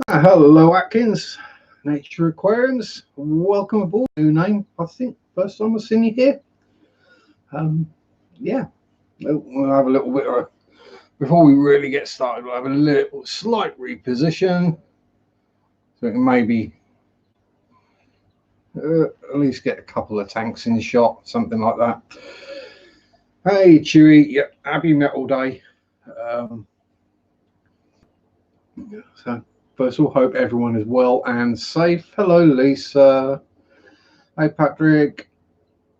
Hello, Atkins, Nature Aquariums. Welcome aboard. New name, I think. First time I've seen you here. Yeah, we'll have a little bit of before we really get started. We'll have a little slight reposition, so we can maybe at least get a couple of tanks in the shot, something like that. Hey, Chewy. Yep, happy Metal Day. So first of all, hope everyone is well and safe. Hello, Lisa. Hey, Patrick.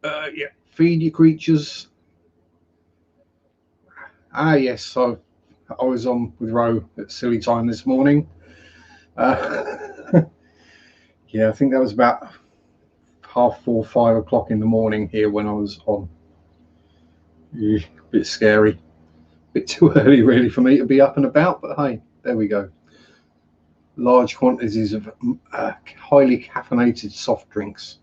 Yeah, feed your creatures. Yes, so I was on with Ro at silly time this morning. Yeah, I think that was about 4:30, 5 o'clock in the morning here when I was on. Yeah, a bit scary, a bit too early really for me to be up and about, but hey, there we go. Large quantities of highly caffeinated soft drinks.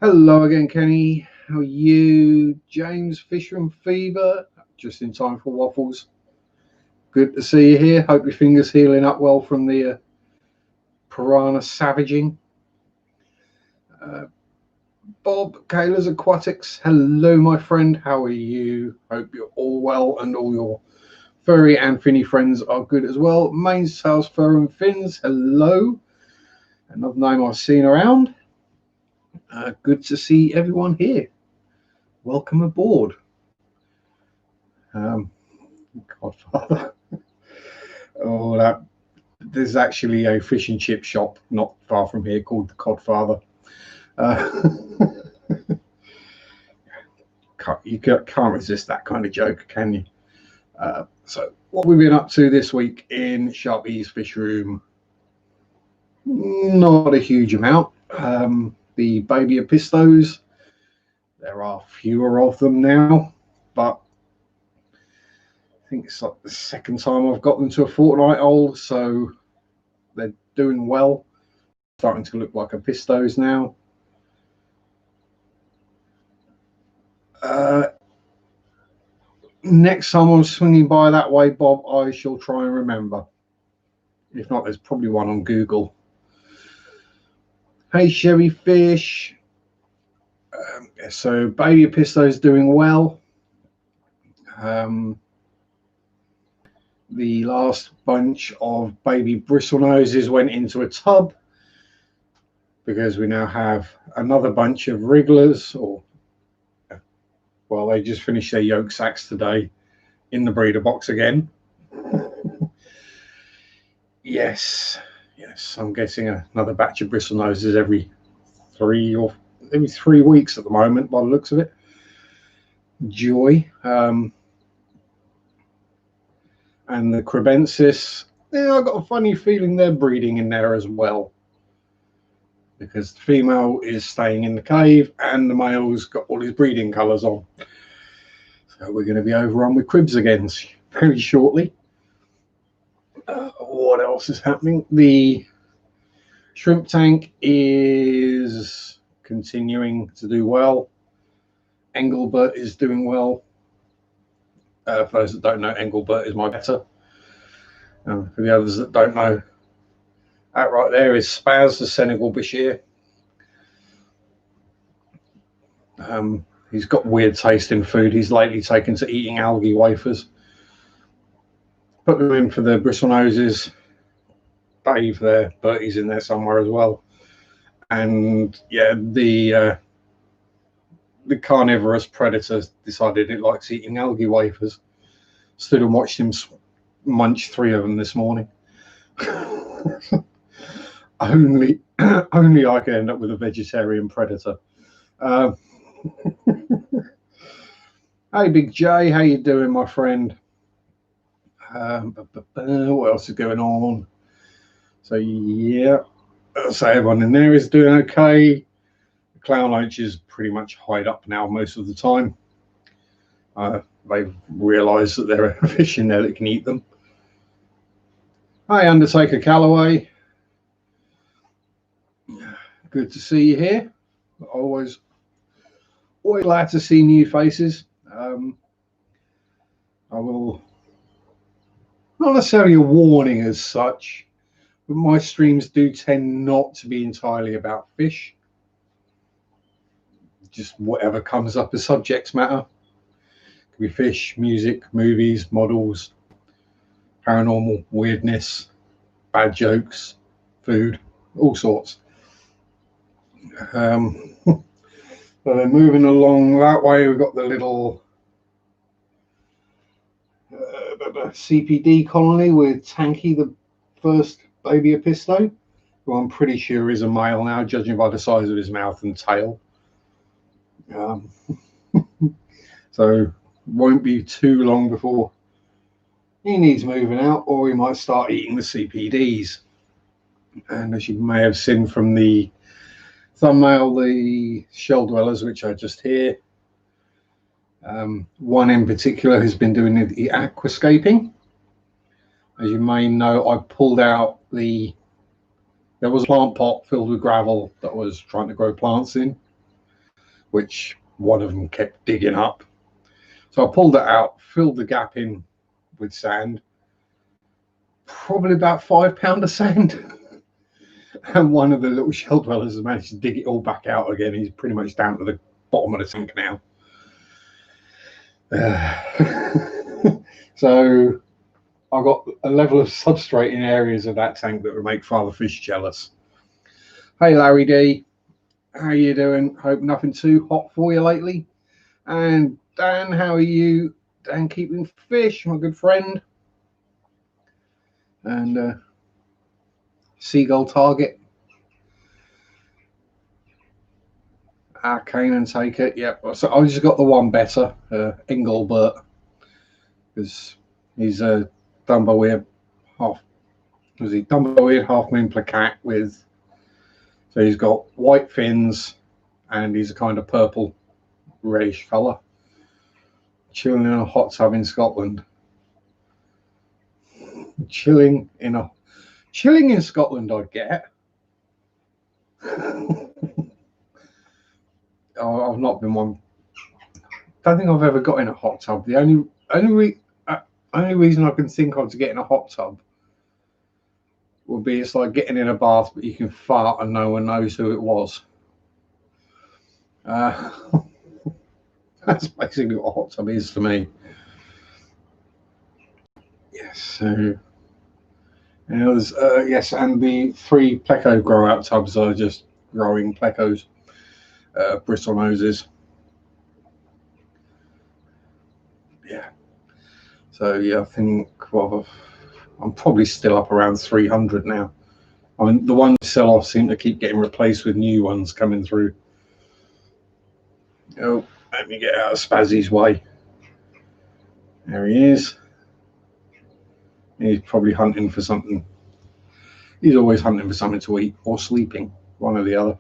Hello again, Kenny. How are you? James Fisher and Fever, just in time for waffles. Good to see you here. Hope your finger's healing up well from the piranha savaging. Bob, Kayla's Aquatics. Hello, my friend. How are you? Hope you're all well and all your furry and finny friends are good as well. Main's House Fur and Fins. Hello. Another name I've seen around. Good to see everyone here. Welcome aboard. Godfather. Oh, there's actually a fish and chip shop not far from here called the Codfather. You can't resist that kind of joke, can you? So what we've been up to this week in Sharpie's fish room, not a huge amount. The baby apistos, there are fewer of them now, but I think it's like the second time I've got them to a fortnight old, so they're doing well. Starting to look like apistos now. Next time I'm swinging by that way, Bob, I shall try and remember. If not, there's probably one on Google. Hey, Sherry Fish. So baby apisto is doing well. The last bunch of baby bristlenoses went into a tub because we now have another bunch of wrigglers, well, they just finished their yolk sacs today in the breeder box again. Yes, I'm getting another batch of bristlenoses every 3 weeks at the moment by the looks of it. Joy. And the crebensis, yeah, I've got a funny feeling they're breeding in there as well, because the female is staying in the cave and the male's got all his breeding colours on. So we're going to be overrun with cribs again very shortly. What else is happening? The shrimp tank is continuing to do well. Engelbert is doing well. For those that don't know, Engelbert is my better. For the others that don't know, that right there is Spaz, the Senegal Bashir. He's got weird taste in food. He's lately taken to eating algae wafers. Put them in for the bristlenoses. Dave there, Bertie's in there somewhere as well. And yeah, the carnivorous predator decided it likes eating algae wafers. Stood and watched him munch 3 of them this morning. only I can end up with a vegetarian predator. Hey, Big J, how you doing, my friend? What else is going on? So yeah, so everyone in there is doing okay. The clown loaches pretty much hide up now most of the time. They've realised that there are fish in there that can eat them. Hi, Undertaker Calloway. Good to see you here. Always always glad to see new faces. I will, not necessarily a warning as such, but my streams do tend not to be entirely about fish. Just whatever comes up as subjects matter. Could be fish, music, movies, models, paranormal, weirdness, bad jokes, food, all sorts. So then moving along that way, we've got the little CPD colony with Tanky, the first baby Episto, who I'm pretty sure is a male now, judging by the size of his mouth and tail. So won't be too long before he needs moving out, or he might start eating the CPDs. And as you may have seen from the thumbnail, the shell dwellers, which are just here, one in particular has been doing the aquascaping. As you may know, I pulled out there was a plant pot filled with gravel that I was trying to grow plants in, which one of them kept digging up. So I pulled it out, filled the gap in with sand, probably about 5 pounds of sand. And one of the little shell dwellers has managed to dig it all back out again. He's pretty much down to the bottom of the tank now. So I've got a level of substrate in areas of that tank that would make father fish jealous. Hey Larry D, how you doing? Hope nothing too hot for you lately. And Dan, how are you? Dan keeping fish, my good friend. And Seagull Target. Arcane take it. Yep. So I just got the one better, Engelbert, because he's a Dumbo-eared half moon placat with. So he's got white fins, and he's a kind of purple, reddish colour. Chilling in a hot tub in Scotland. Chilling in Scotland, I'd get. I've not been one. Don't think I've ever got in a hot tub. The only reason I can think of to get in a hot tub would be it's like getting in a bath, but you can fart and no one knows who it was. That's basically what a hot tub is to me. Yes. So, yes, and the 3 pleco grow out tubs are just growing plecos. Bristle noses. Yeah. So yeah, I think I'm probably still up around 300 now. I mean, the ones sell off seem to keep getting replaced with new ones coming through. Oh, let me get out of Spazzy's way. There he is. He's probably hunting for something. He's always hunting for something to eat or sleeping, one or the other.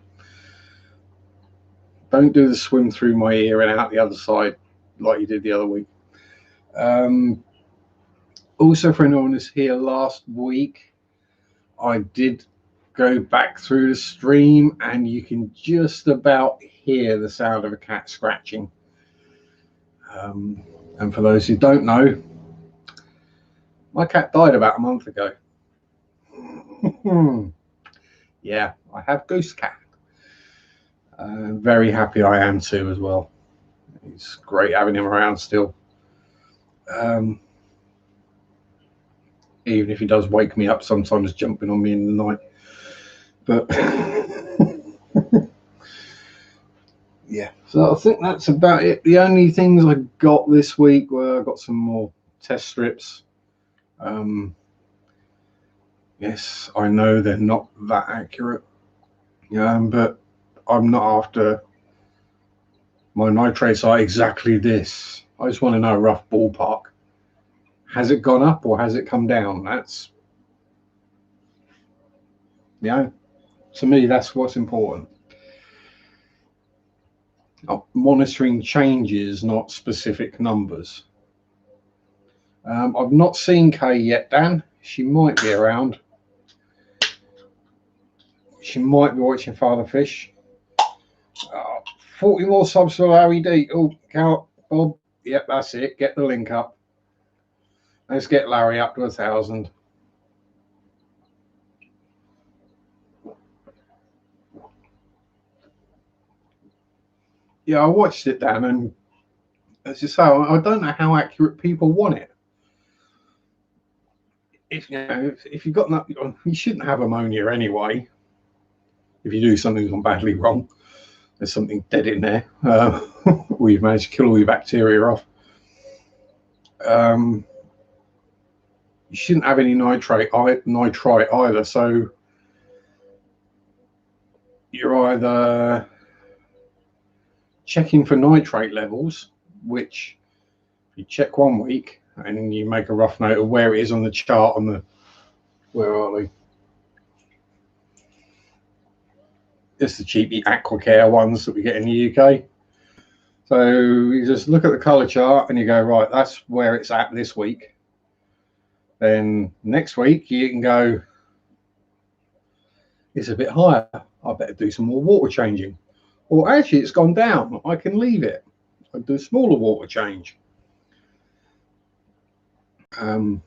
Don't do the swim through my ear and out the other side like you did the other week. Also, for anyone who's here last week, I did go back through the stream and you can just about hear the sound of a cat scratching. And for those who don't know, my cat died about a month ago. Yeah, I have goose cat. Very happy I am too as well. It's great having him around still. Even if he does wake me up sometimes jumping on me in the night. But yeah, so I think that's about it. The only things I got this week were I got some more test strips. Yes, I know they're not that accurate, but I'm not after my nitrates are exactly this. I just want to know a rough ballpark. Has it gone up or has it come down? That's, to me, that's what's important. Monitoring changes, not specific numbers. I've not seen Kay yet, Dan. She might be around. She might be watching Father Fish. Oh, 40 more subs for Larry D. Oh, count, Bob. Yep, that's it. Get the link up. Let's get Larry up to 1,000. Yeah, I watched it, Dan, and as you say, I don't know how accurate people want it. If you've got nothing, you shouldn't have ammonia anyway. If you do something gone badly wrong, there's something dead in there, or you've managed to kill all your bacteria off. You shouldn't have any nitrite either. So you're either checking for nitrate levels, which you check 1 week and you make a rough note of where it is on the chart on the, where are they? It's the cheapy Aquacare ones that we get in the UK. So you just look at the color chart and you go, right, that's where it's at this week. Then next week you can go, it's a bit higher. I better do some more water changing. Or actually, it's gone down. I can leave it. I do a smaller water change. To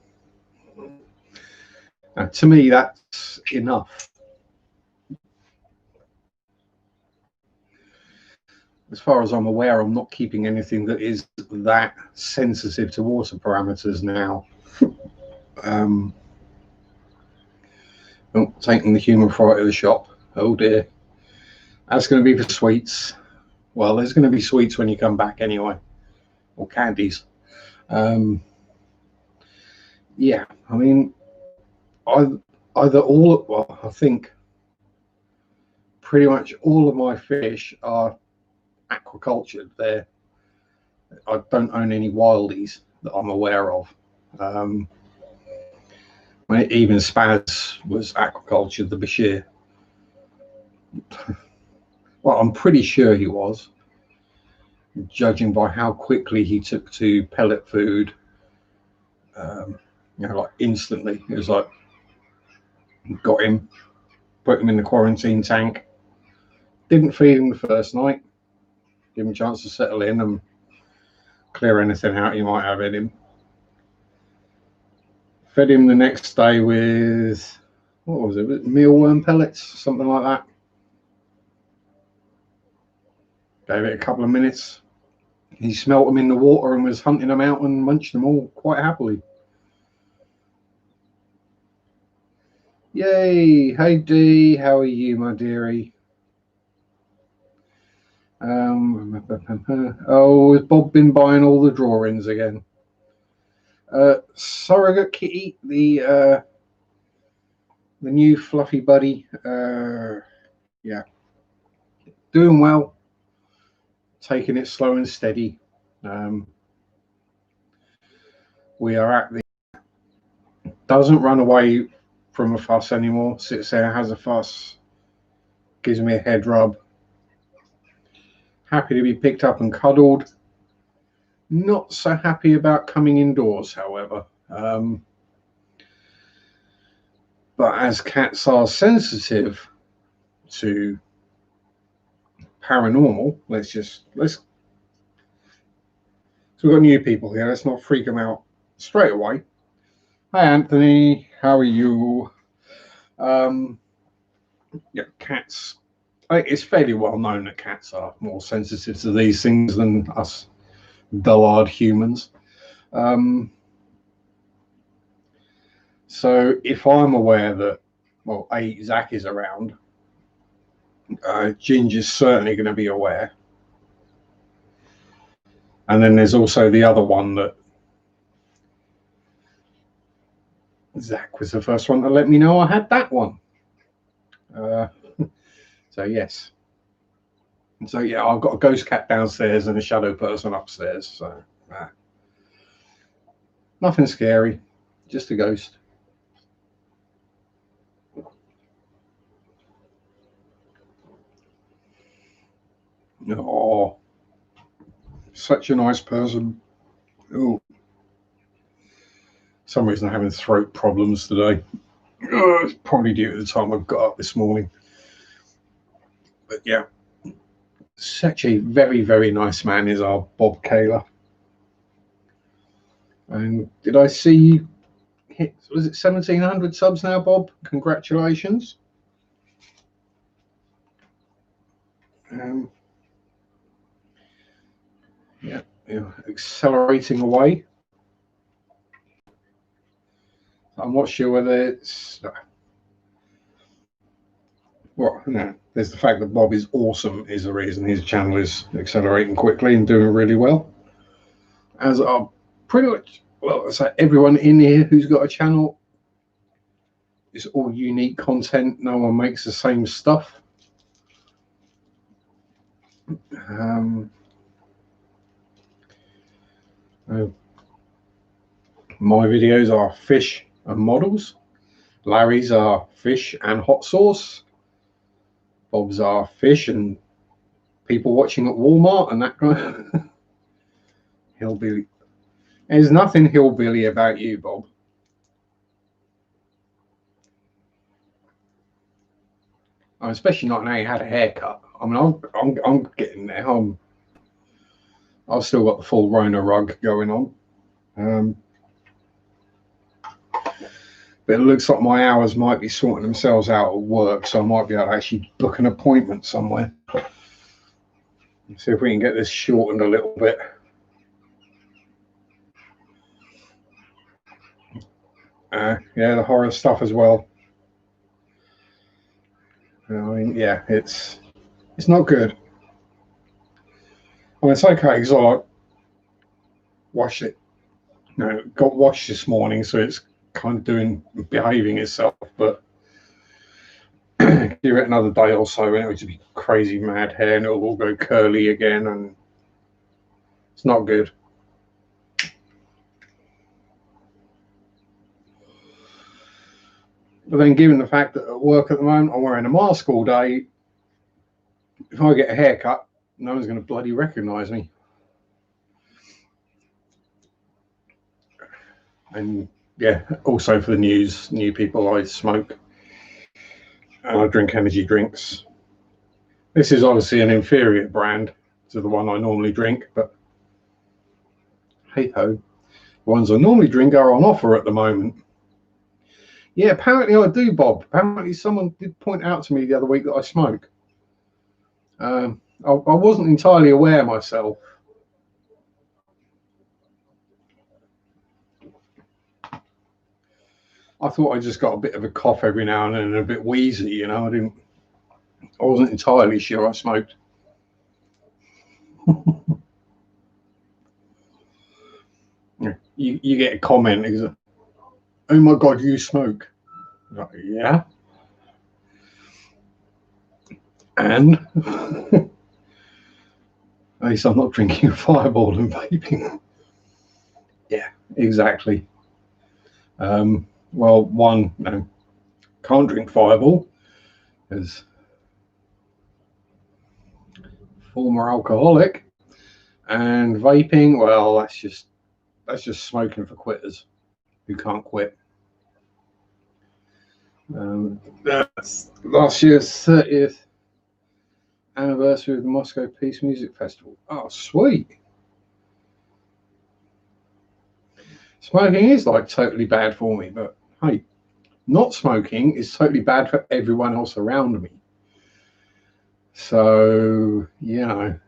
me, that's enough. As far as I'm aware, I'm not keeping anything that is that sensitive to water parameters now. Taking the human fry to the shop. Oh dear. That's going to be for sweets. Well, there's going to be sweets when you come back anyway, or candies. Yeah, I mean, I think pretty much all of my fish are aquacultured. I don't own any wildies that I'm aware of. Even Spaz was aquacultured, the Bashir. Well, I'm pretty sure he was, judging by how quickly he took to pellet food. Like instantly. It was like, got him, put him in the quarantine tank. Didn't feed him the first night. Give him a chance to settle in and clear anything out you might have in him. Fed him the next day with, what was it, mealworm pellets, something like that. Gave it a couple of minutes. He smelt them in the water and was hunting them out and munched them all quite happily. Yay! Hey Dee, how are you, my dearie? Oh, has Bob been buying all the drawings again? Surrogate Kitty, the new fluffy buddy. Yeah, doing well. Taking it slow and steady. We are at the, doesn't run away from a fuss anymore. Sits there, has a fuss, gives me a head rub. Happy to be picked up and cuddled. Not so happy about coming indoors, however. But as cats are sensitive to paranormal, so we've got new people here. Let's not freak them out straight away. Hi, Anthony. How are you? Yeah, cats. It's fairly well known that cats are more sensitive to these things than us dullard humans. So if I'm aware that, well, Zach is around, Ginger's certainly going to be aware. And then there's also the other one that Zach was the first one to let me know I had that one. So yes. And so yeah, I've got a ghost cat downstairs and a shadow person upstairs. So nothing scary, just a ghost. Oh, such a nice person. Oh, for some reason I'm having throat problems today. It's probably due to the time I've got up this morning. But yeah, Such a very, very nice man is our Bob Kaler. And did I see hit, was it 1,700 subs now, Bob? Congratulations. Yeah, accelerating away. I'm not sure whether it's well, no, there's the fact that Bob is awesome is the reason his channel is accelerating quickly and doing really well. As are pretty much, well, so everyone in here who's got a channel. It's all unique content. No one makes the same stuff. My videos are fish and models. Larry's are fish and hot sauce. Bob's are fish and people watching at Walmart and that kind of hillbilly. There's nothing hillbilly about you, Bob. Especially not now you had a haircut. I mean, I'm getting there. I've still got the full Rona rug going on. But it looks like my hours might be sorting themselves out at work, so I might be able to actually book an appointment somewhere. See if we can get this shortened a little bit. Yeah, the horror stuff as well. I mean, yeah, it's not good. I mean, it's okay because I washed it. Got washed this morning, so it's kind of behaving itself. But give it another day or so, and it'll just be crazy mad hair, and it'll all go curly again, and it's not good. But then, given the fact that at work at the moment I'm wearing a mask all day, if I get a haircut, no one's going to bloody recognise me. And yeah, also for the news, new people, I smoke and I drink energy drinks. This is obviously an inferior brand to the one I normally drink, but hey ho, the ones I normally drink are on offer at the moment. Yeah, apparently I do, Bob. Apparently someone did point out to me the other week that I smoke. I wasn't entirely aware myself. I thought I just got a bit of a cough every now and then and a bit wheezy, you know. I wasn't entirely sure I smoked. You get a comment, oh my God, you smoke. Like, yeah. And at least I'm not drinking a Fireball and vaping. Yeah, exactly. Well, one, no, can't drink Fireball because former alcoholic, and vaping, well, that's just smoking for quitters who can't quit. That's last year's 30th anniversary of the Moscow Peace Music Festival. Oh, sweet. Smoking is like totally bad for me, but hey, not smoking is totally bad for everyone else around me. So, you know,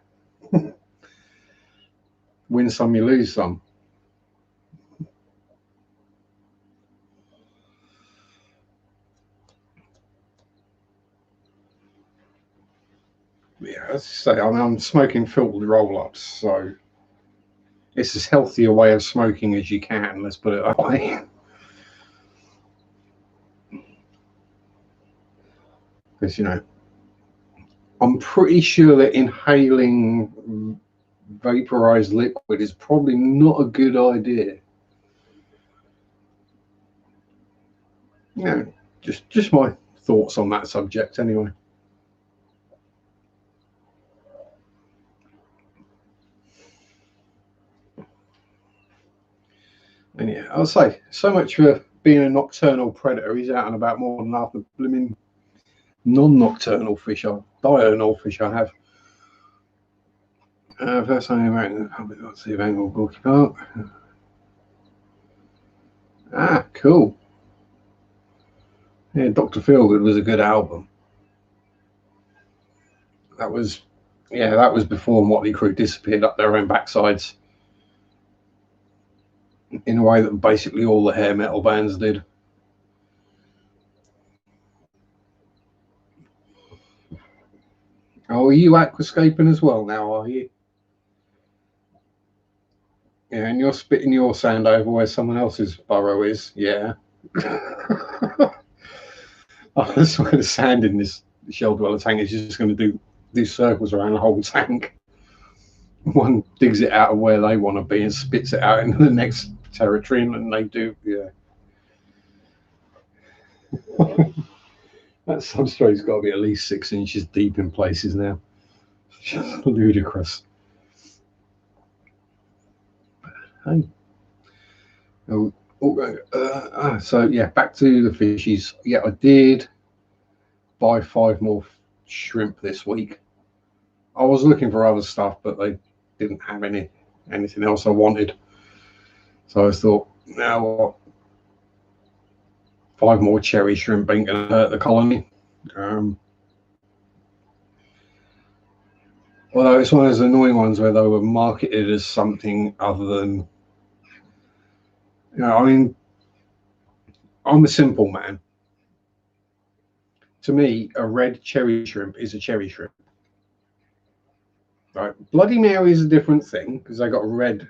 win some, you lose some. Yeah, as I say, I mean, I'm smoking filtered roll-ups, so it's as healthy a way of smoking as you can, let's put it that way. Because, you know, I'm pretty sure that inhaling vaporized liquid is probably not a good idea. Yeah, just my thoughts on that subject anyway. And yeah, I'll say so much for being a nocturnal predator. He's out and about more than half the blooming non-nocturnal fish, diurnal fish I have. First time American public got to see Bangor Gorky Park. Ah, cool. Yeah, Dr. Feelgood was a good album. That was, yeah, that was before Motley Crue disappeared up their own backsides in a way that basically all the hair metal bands did. Oh, are you aquascaping as well now, are you? Yeah, and you're spitting your sand over where someone else's burrow is. Yeah. I swear the sand in this shell dweller tank is just going to do circles around the whole tank. One digs it out of where they want to be and spits it out into the next territory, and they do, yeah. That substrate's got to be at least 6 inches deep in places now. It's just ludicrous. Hey. So yeah, back to the fishies. Yeah, I did buy 5 more shrimp this week. I was looking for other stuff, but they didn't have anything else I wanted. So I thought, now what? 5 more cherry shrimp ain't gonna hurt the colony. Although it's one of those annoying ones where they were marketed as something other than, I mean, I'm a simple man. To me, a red cherry shrimp is a cherry shrimp. Right? Bloody Mary is a different thing because they got red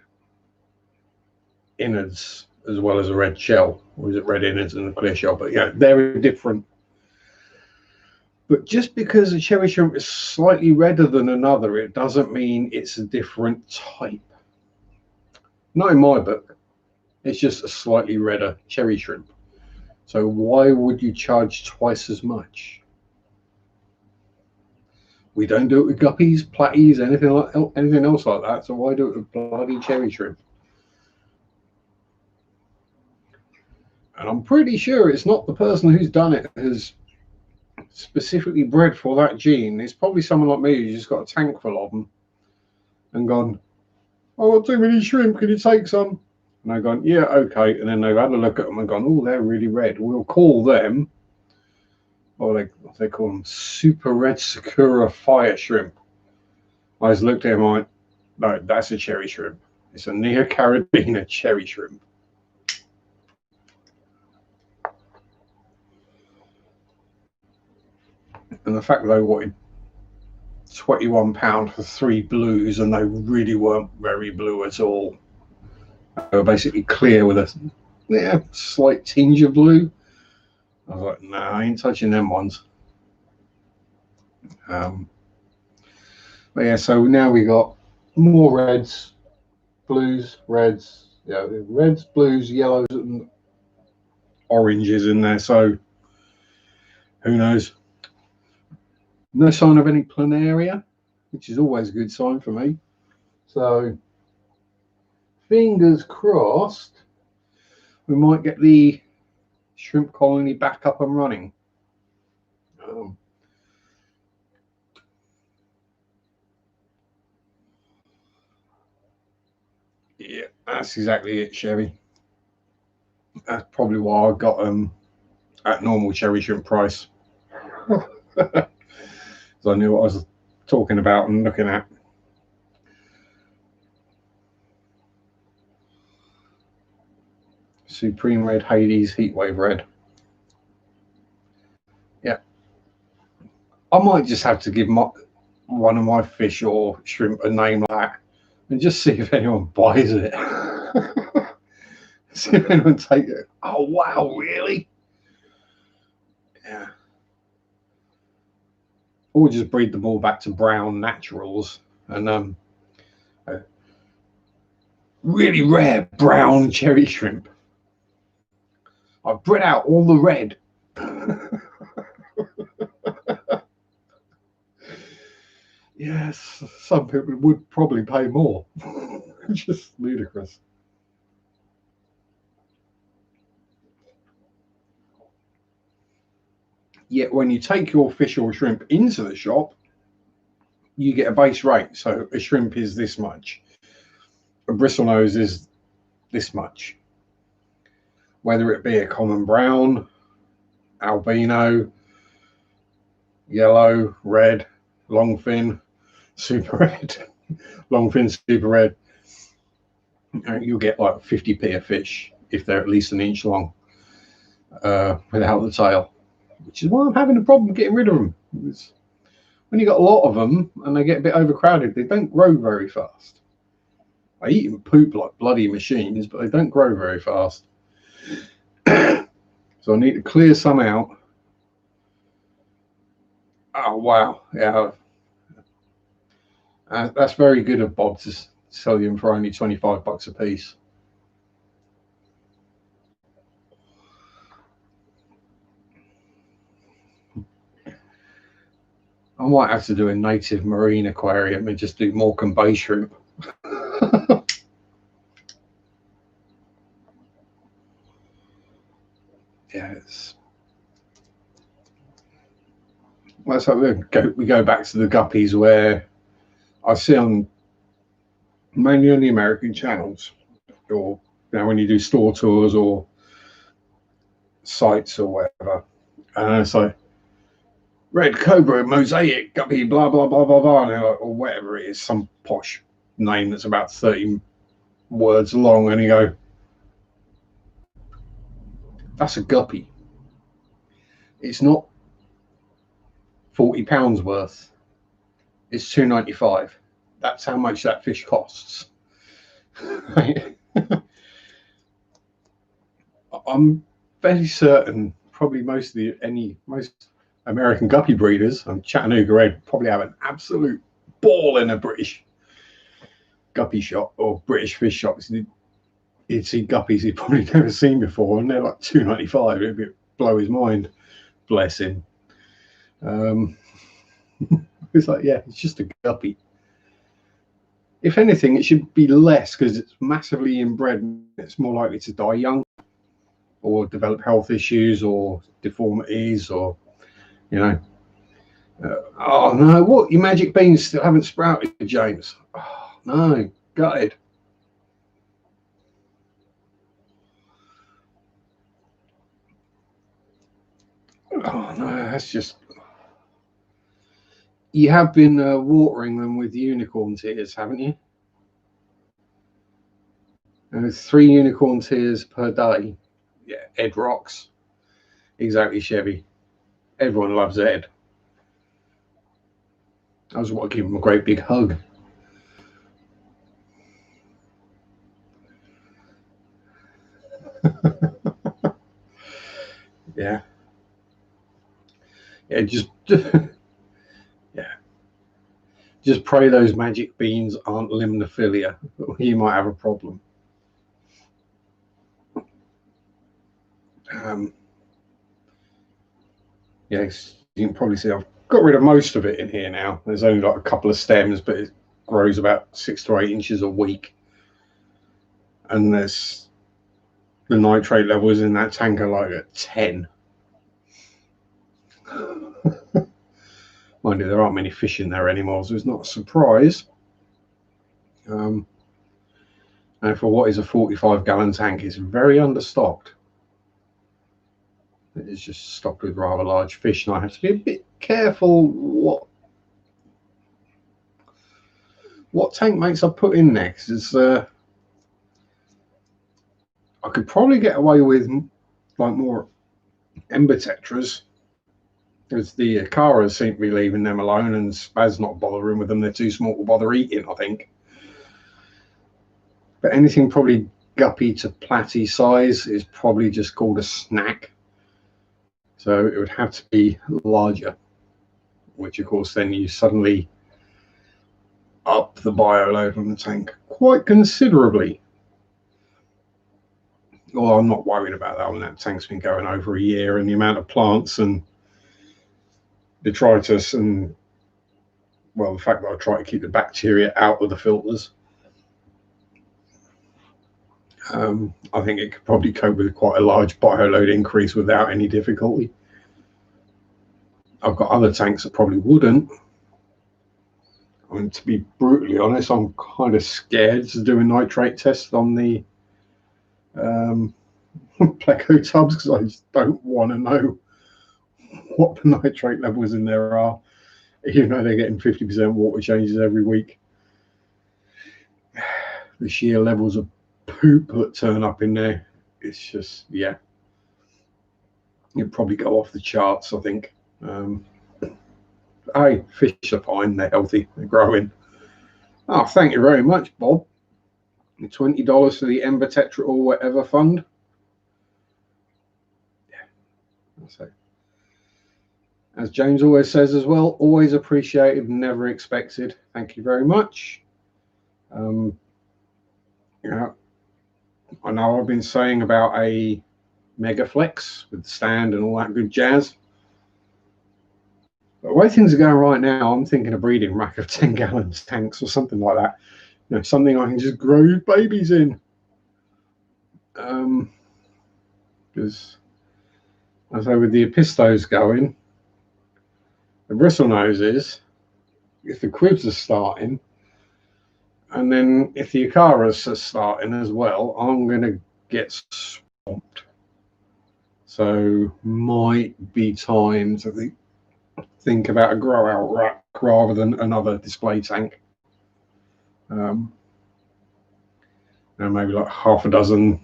innards as well as a red shell, or is it red innards and a clear shell? But yeah, they're different. But just because a cherry shrimp is slightly redder than another, it doesn't mean it's a different type. Not in my book. It's just a slightly redder cherry shrimp. So why would you charge twice as much? We don't do it with guppies, platties, anything else like that. So why do it with bloody cherry shrimp? And I'm pretty sure it's not the person who's done it has specifically bred for that gene. It's probably someone like me who's just got a tank full of them and gone, "Oh, I've got too many shrimp. Can you take some?" And I've gone, "Yeah, okay." And then they've had a look at them and gone, "Oh, they're really red. We'll call them," or they call them super red Sakura fire shrimp. I just looked at him and went, "No, that's a cherry shrimp. It's a Neocarabina cherry shrimp." And the fact that they wanted £21 for 3 blues and they really weren't very blue at all. They were basically clear with a slight tinge of blue. I was like, no, I ain't touching them ones. But yeah, so now we got more reds, blues, reds, reds, blues, yellows, and oranges in there. So who knows? No sign of any planaria, which is always a good sign for me. So fingers crossed, we might get the shrimp colony back up and running. Yeah, that's exactly it, Chevy. That's probably why I got them at normal cherry shrimp price. So I knew what I was talking about and looking at. Supreme Red, Hades, Heatwave Red. Yeah. I might just have to give one of my fish or shrimp a name like that and just see if anyone buys it. See if anyone takes it. Oh, wow, really? Yeah. Or just breed them all back to brown naturals and really rare brown cherry shrimp. I've bred out all the red. Yes, some people would probably pay more. Just ludicrous. Yet when you take your fish or shrimp into the shop, you get a base rate. So a shrimp is this much, a bristlenose is this much, whether it be a common brown, albino, yellow, red, longfin, super red, longfin, super red. You'll get like 50p a fish if they're at least an inch long without the tail, which is why I'm having a problem getting rid of them. It's, when you got a lot of them and they get a bit overcrowded, they don't grow very fast. They eat and poop like bloody machines, but they don't grow very fast. So I need to clear some out. Oh wow, yeah, that's very good of Bob to sell them for only 25 bucks a piece. I might have to do a native marine aquarium and just do Morecambe and bay shrimp. Yeah, well, so we go back to the guppies, where I see on mainly on the American channels, or when you do store tours or sites or whatever, and it's like red cobra mosaic guppy blah blah blah blah blah, and like, or whatever it is, some posh name that's about 30 words long, and you go, that's a guppy. It's not £40 worth. It's £2.95. That's how much that fish costs. I'm fairly certain probably most American guppy breeders on Chattanooga Red probably have an absolute ball in a British guppy shop or British fish shops. You'd see guppies he'd probably never seen before, and they're like £2.95. It'd blow his mind. Bless him. It's like, yeah, it's just a guppy. If anything, it should be less because it's massively inbred. It's more likely to die young or develop health issues or deformities, or, oh no, what, your magic beans still haven't sprouted, James? Oh no, gutted. Oh no, that's just, you have been watering them with unicorn tears, haven't you? And 3 unicorn tears per day. Yeah, Ed rocks. Exactly, Chevy. Everyone loves Ed. I just want to give him a great big hug. Yeah. Yeah, just yeah. Just pray those magic beans aren't limnophilia. You might have a problem. Yes, you can probably see I've got rid of most of it in here now. There's only like a couple of stems, but it grows about 6 to 8 inches a week. And there's the nitrate levels in that tank are like at 10. Mind you, there aren't many fish in there anymore, so it's not a surprise. And for what is a 45-gallon tank, it's very understocked. It is just stocked with rather large fish, and I have to be a bit careful what tank mates I put in next. Is I could probably get away with like more ember tetras, because the Akaras seem to be leaving them alone, and Spaz not bothering with them. They're too small to bother eating, I think. But anything probably guppy to platy size is probably just called a snack. So it would have to be larger, which of course then you suddenly up the bioload on the tank quite considerably. Well, I'm not worried about that one. That tank's been going over a year, and the amount of plants and detritus and, well, the fact that I try to keep the bacteria out of the filters, I think it could probably cope with quite a large bioload increase without any difficulty. I've got other tanks that probably wouldn't. mean, to be brutally honest, I'm kind of scared to do a nitrate test on the Pleco tubs, because I just don't want to know what the nitrate levels in there are, even though they're getting 50% water changes every week. The sheer levels of poop that turn up in there, it's just, yeah, you'd probably go off the charts, I think. Hey, fish are fine, they're healthy, they're growing. Oh, thank you very much, Bob. $20 for the Ember Tetra or whatever fund. Yeah, so, as James always says as well, always appreciated, never expected. Thank you very much. Yeah, I know I've been saying about a Megaflex with the stand and all that good jazz. But the way things are going right now, I'm thinking a breeding rack of 10-gallon tanks or something like that. You know, something I can just grow babies in. Because, as I say, with the Epistos going, the bristlenoses, if the quibs are starting, and then if the Acaras are starting as well, I'm going to get swamped. So might be time to think about a grow out rack rather than another display tank. And maybe like half a dozen,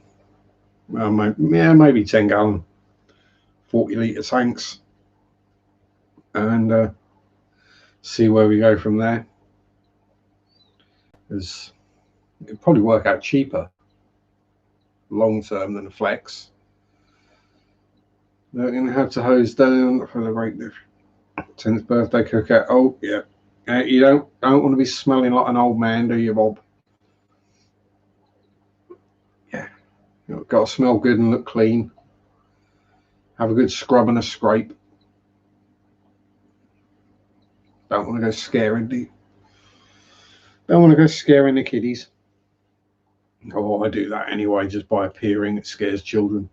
maybe 10-gallon, 40-litre tanks, and see where we go from there. Because it'd probably work out cheaper long term than a flex. They're going to have to hose down for the break. 10th birthday cookout. Oh yeah, you don't want to be smelling like an old man, do you, Bob? Yeah, you've got to smell good and look clean. Have a good scrub and a scrape. Don't want to go scaring the kiddies. Oh, I do that anyway, just by appearing. It scares children.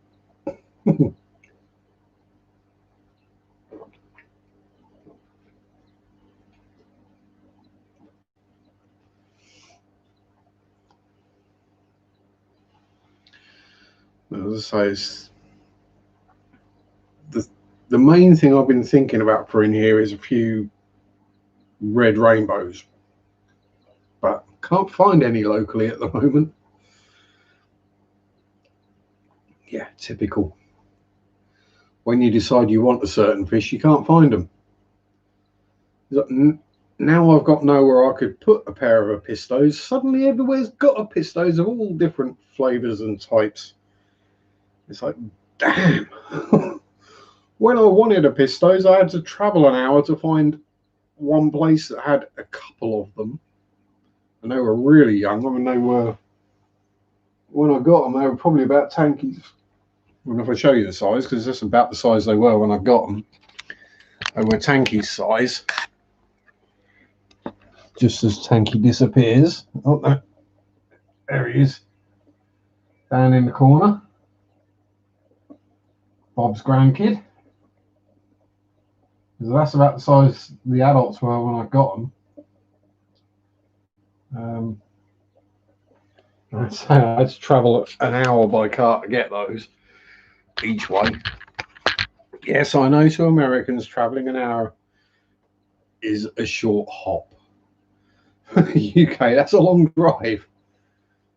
As I say, the main thing I've been thinking about putting here is a few red rainbows, but can't find any locally at the moment. Yeah, typical. When you decide you want a certain fish, you can't find them. Now I've got nowhere I could put a pair of Epistos. Suddenly everywhere's got Epistos of all different flavors and types. It's like, damn. When I wanted Epistos, I had to travel an hour to find one place that had a couple of them. And they were really young. I mean, they were, when I got them, they were probably about tankies. I don't know if I show you the size, because that's about the size they were when I got them. They were tanky size. Just as Tanky disappears. Oh, no. There he is. Down in the corner. Bob's grandkid. So that's about the size the adults were when I got them. So I had to travel an hour by car to get those each way. Yes, I know to Americans traveling an hour is a short hop. UK, that's a long drive,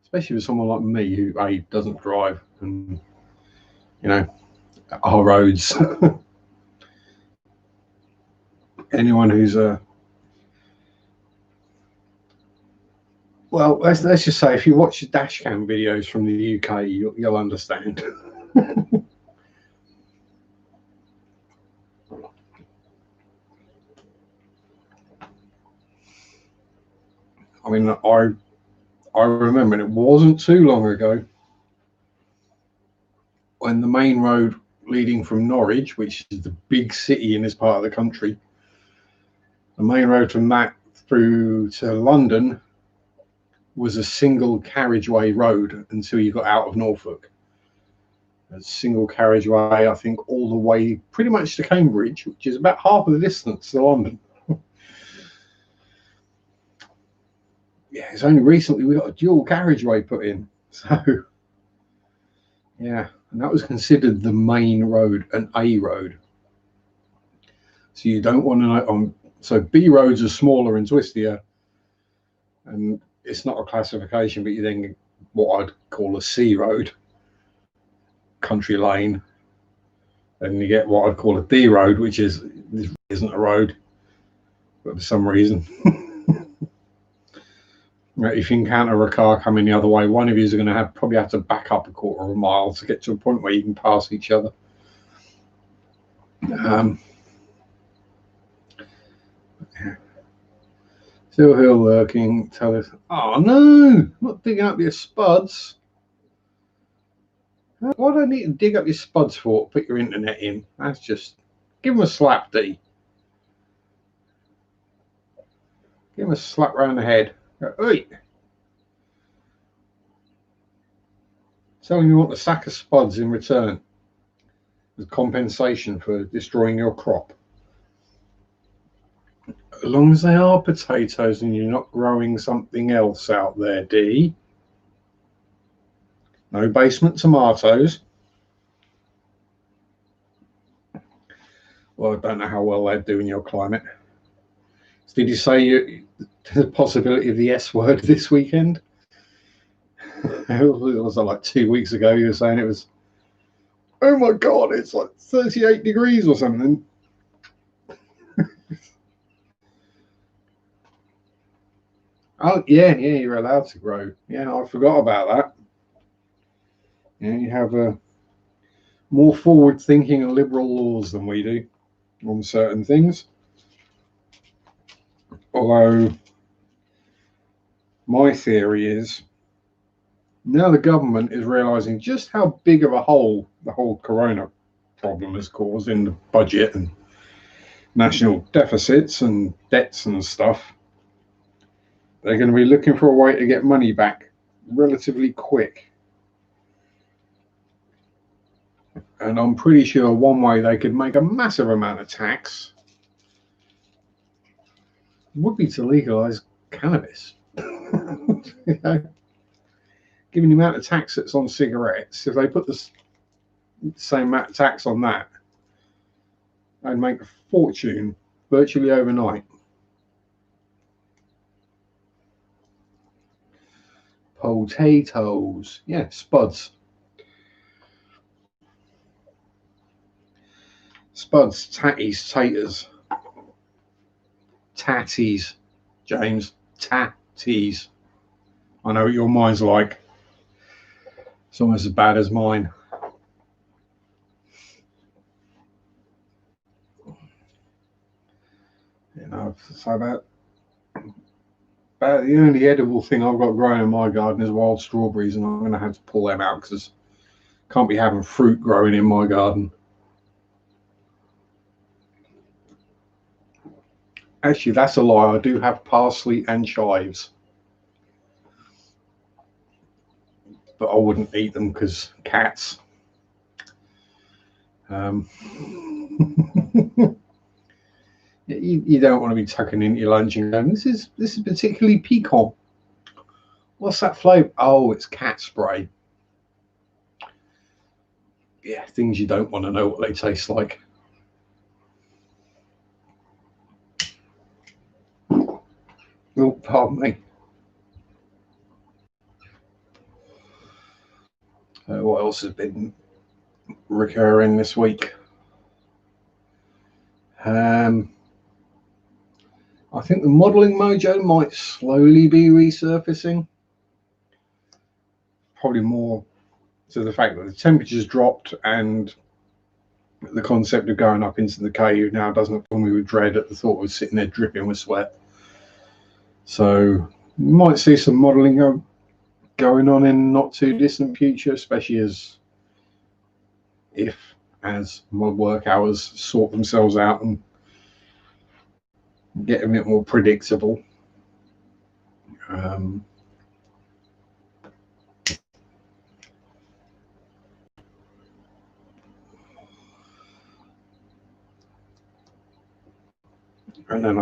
especially with someone like me who doesn't drive, and you know, our roads. Anyone who's well, let's just say if you watch the dash cam videos from the UK, you'll understand. I mean, I remember, and it wasn't too long ago, when the main road leading from Norwich, which is the big city in this part of the country, the main road from that through to London was a single carriageway road until you got out of Norfolk. A single carriageway, I think, all the way pretty much to Cambridge, which is about half of the distance to London. yeah, it's only recently we got a dual carriageway put in. So yeah, and that was considered the main road, an A road. So you don't want to know. So B roads are smaller and twistier, and it's not a classification, but you then get what I'd call a C road, country lane, and you get what I'd call a D road, which isn't a road, but for some reason, if you encounter a car coming the other way, one of you is going to probably have to back up a quarter of a mile to get to a point where you can pass each other. Still here lurking. Tell us, oh no, not digging up your spuds. What do I need to dig up your spuds for? Put your internet in. That's just, give him a slap, D. Give him a slap round the head. Oi. Tell him you want a sack of spuds in return as compensation for destroying your crop. As long as they are potatoes and you're not growing something else out there, D. No basement tomatoes. Well, I don't know how well they'd do in your climate. Did you say the possibility of the S word this weekend? It was like 2 weeks ago. You were saying it was, oh my God, it's like 38 degrees or something. Oh, yeah, you're allowed to grow. Yeah, I forgot about that. Yeah, you have more forward-thinking and liberal laws than we do on certain things. Although my theory is now the government is realizing just how big of a hole the whole corona problem has caused in the budget and national deficits and debts and stuff. They're going to be looking for a way to get money back relatively quick. And I'm pretty sure one way they could make a massive amount of tax would be to legalize cannabis. You know, given the amount of tax that's on cigarettes, if they put the same amount of tax on that, they'd make a fortune virtually overnight. Potatoes. Yeah, spuds. Spuds, tatties, taters. Tatties, James. Tatties. I know what your mind's like. It's almost as bad as mine. You know, so about the only edible thing I've got growing in my garden is wild strawberries, and I'm going to have to pull them out because can't be having fruit growing in my garden. Actually, that's a lie. I do have parsley and chives, but I wouldn't eat them because cats. You don't want to be tucking into your lunch and going, this is particularly piquant. What's that flavour? Oh, it's cat spray. Yeah, things you don't want to know what they taste like. Oh, pardon me. What else has been recurring this week? I think the modelling mojo might slowly be resurfacing. Probably more to the fact that the temperature's dropped and the concept of going up into the cave now doesn't fill me with dread at the thought of sitting there dripping with sweat. So you might see some modelling going on in not too distant future, especially as my work hours sort themselves out and get a bit more predictable. And then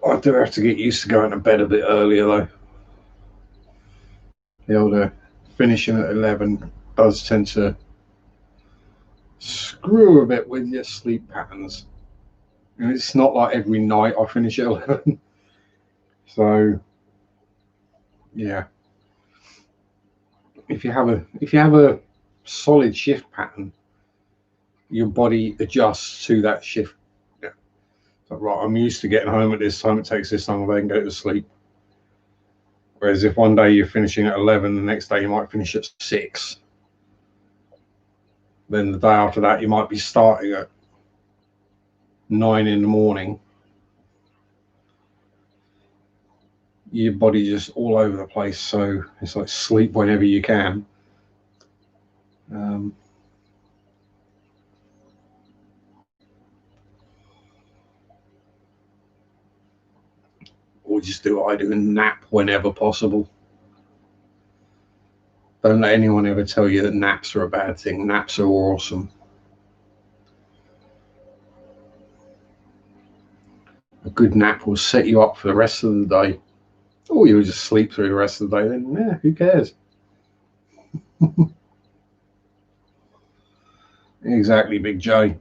I do have to get used to going to bed a bit earlier though. The older finishing at 11 does tend to screw a bit with your sleep patterns. And it's not like every night I finish at 11. So yeah. If you have a solid shift pattern, your body adjusts to that shift. Yeah. So, right, I'm used to getting home at this time, it takes this long, I can go to sleep. Whereas if one day you're finishing at 11, the next day you might finish at 6. Then the day after that you might be starting at 9 in the morning. Your body just all over the place, so it's like sleep whenever you can. Or just do what I do and nap whenever possible. Don't let anyone ever tell you that naps are a bad thing. Naps are awesome. A good nap will set you up for the rest of the day. Or you'll just sleep through the rest of the day, then yeah, who cares? Exactly, Big J.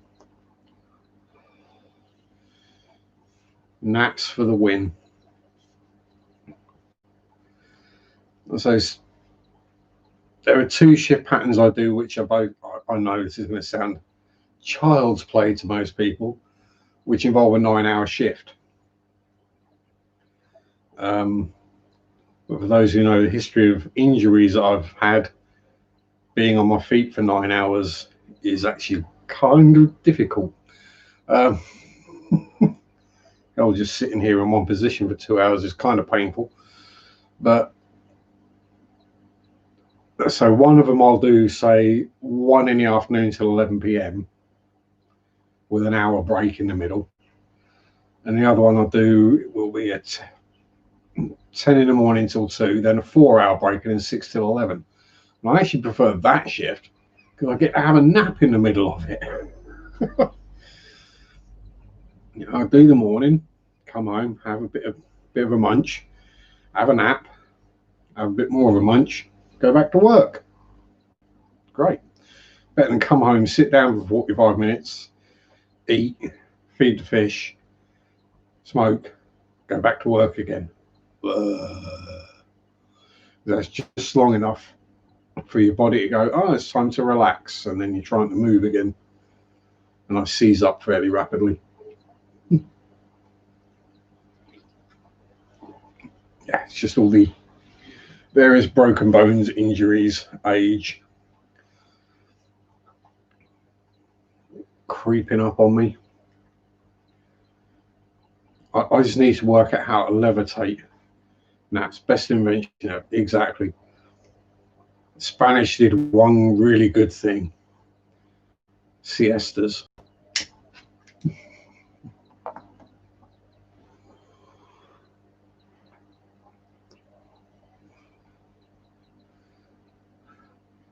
Naps for the win. So there are 2 shift patterns I do, which are both, I know this is going to sound child's play to most people, which involve a 9-hour shift. But for those who know the history of injuries that I've had, being on my feet for 9 hours is actually kind of difficult. I was just sitting here in one position for 2 hours is kind of painful. But so one of them I'll do, say, 1 in the afternoon till 11 p.m. with an hour break in the middle. And the other one I'll do will be at 10 in the morning till 2, then a 4-hour break, and then 6 till 11. And I actually prefer that shift because I get to have a nap in the middle of it. You know, I do the morning, come home, have a bit of a munch, have a nap, have a bit more of a munch, go back to work. Great. Better than come home, sit down for 45 minutes, eat, feed the fish, smoke, go back to work again. That's just long enough for your body to go, oh, it's time to relax, and then you're trying to move again. And I seize up fairly rapidly. Yeah, it's just all the various broken bones, injuries, age creeping up on me. I just need to work out how to levitate. That's best invention. Exactly. Spanish did one really good thing. Siestas.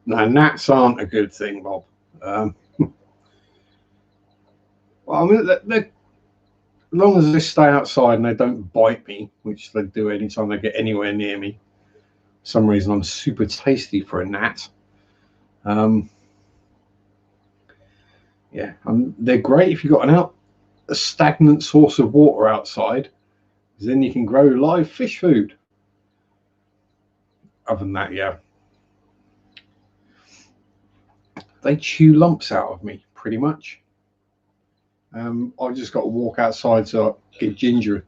Now, gnats aren't a good thing, Bob. Well, I mean, they're, as long as they stay outside and they don't bite me, which they do anytime they get anywhere near me. For some reason, I'm super tasty for a gnat. Yeah, they're great if you've got a stagnant source of water outside, because then you can grow live fish food. Other than that, yeah, they chew lumps out of me pretty much. I've just got to walk outside to get ginger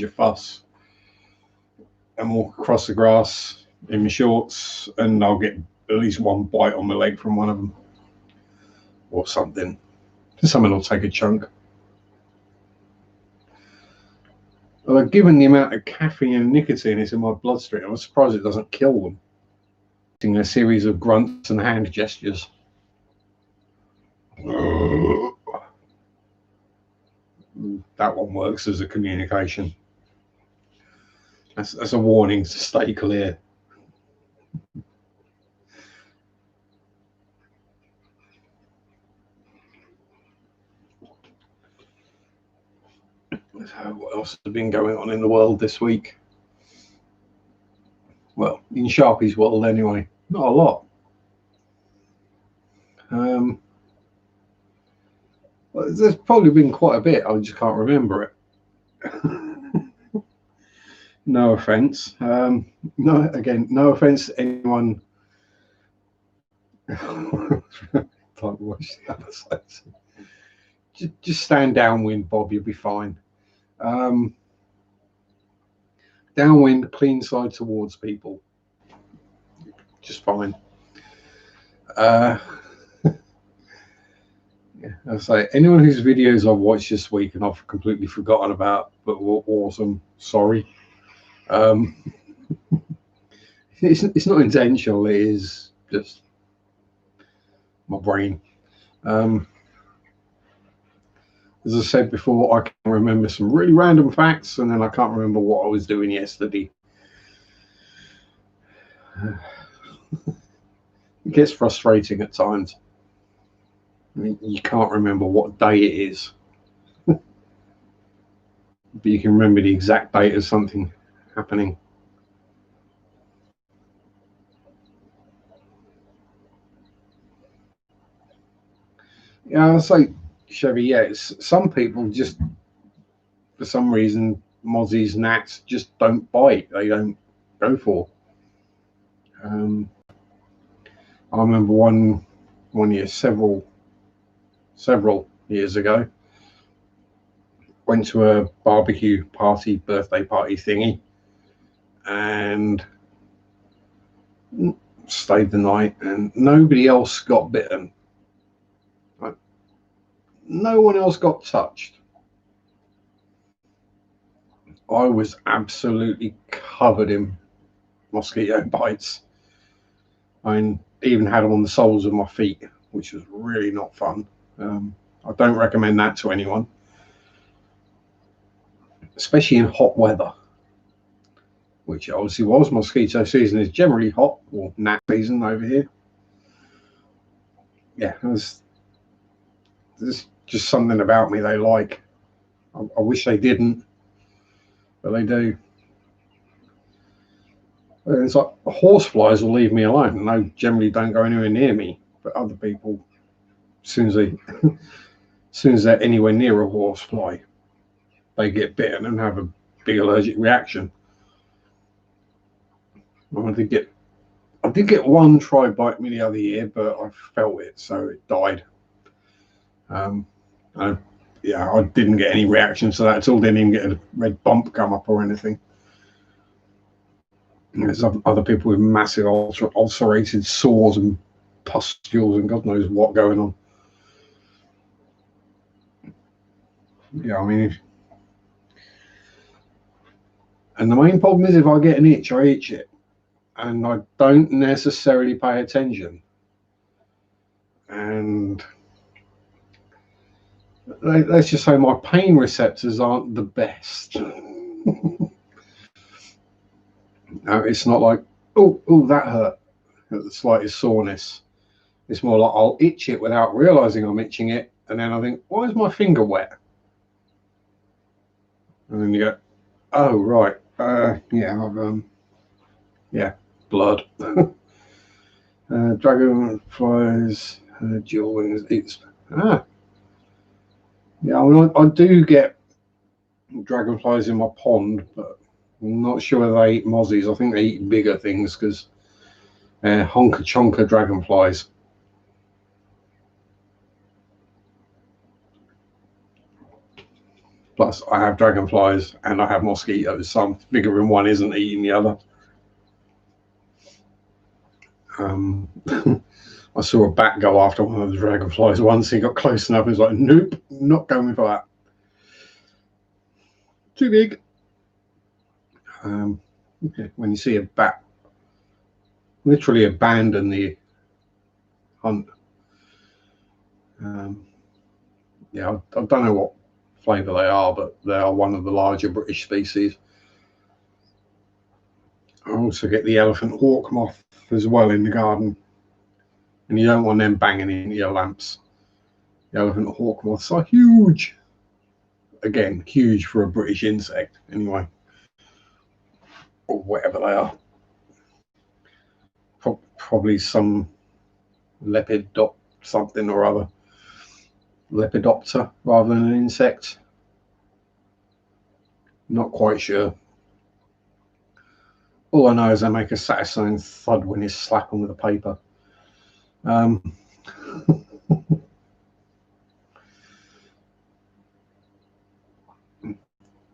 fuss and walk across the grass in my shorts, and I'll get at least one bite on my leg from one of them or something. Someone will take a chunk. Although, given the amount of caffeine and nicotine is in my bloodstream, I'm surprised it doesn't kill them. Using a series of grunts and hand gestures. That one works as a communication. That's a warning to stay clear. So what else has been going on in the world this week? Well, in Sharpie's world anyway, not a lot. Well, there's probably been quite a bit. I just can't remember it. No offense. No offense to anyone. Just stand downwind, Bob. You'll be fine. Downwind, clean side towards people. Just fine. Yeah, I say anyone whose videos I've watched this week and I've completely forgotten about, but were awesome. Sorry. It's not intentional. It is just my brain. As I said before, I can remember some really random facts, and then I can't remember what I was doing yesterday. It gets frustrating at times. I mean, you can't remember what day it is, but you can remember the exact date of something happening. Yeah, I'll say, Chevy, yes. Some people just, for some reason, mozzies, gnats just don't bite. They don't go for. I remember one year, several years ago, went to a barbecue party, birthday party thingy, and stayed the night, and nobody else got bitten. Like, no one else got touched. I was absolutely covered in mosquito bites. I mean, even had them on the soles of my feet, which was really not fun. I don't recommend that to anyone, especially in hot weather, which obviously was. Mosquito season is generally hot, or gnat season over here. Yeah, there's just something about me they like. I wish they didn't, but they do. It's like horseflies will leave me alone, and they generally don't go anywhere near me. But other people, as soon as they're anywhere near a horsefly, they get bitten and have a big allergic reaction. I did get one try bite me the other year, but I felt it, so it died. I didn't get any reaction to that at all. Didn't even get a red bump come up or anything. There's other people with massive ulcerated sores and pustules and God knows what going on. Yeah, I mean, and the main problem is if I get an itch, I itch it, and I don't necessarily pay attention. And let's just say my pain receptors aren't the best. No, it's not like, oh, that hurt, the slightest soreness. It's more like I'll itch it without realizing I'm itching it, and then I think, why is my finger wet? And then you go, oh right, blood. Dragonflies, jewel wings. I do get dragonflies in my pond, but I'm not sure they eat mozzies. I think they eat bigger things because honka chonka dragonflies. Plus, I have dragonflies and I have mosquitoes. Some bigger in one isn't eating the other. I saw a bat go after one of the dragonflies once. He got close enough. He was like, nope, not going for that. Too big. When you see a bat literally abandon the hunt. I don't know what flavour they are, but they are one of the larger British species. I also get the elephant hawk moth as well in the garden, and you don't want them banging into your lamps. The elephant hawk moths are huge. again, huge for a British insect anyway, or whatever they are. Probably some something or other, lepidopter rather than an insect. Not quite sure. All I know is they make a satisfying thud when you slap them with a paper.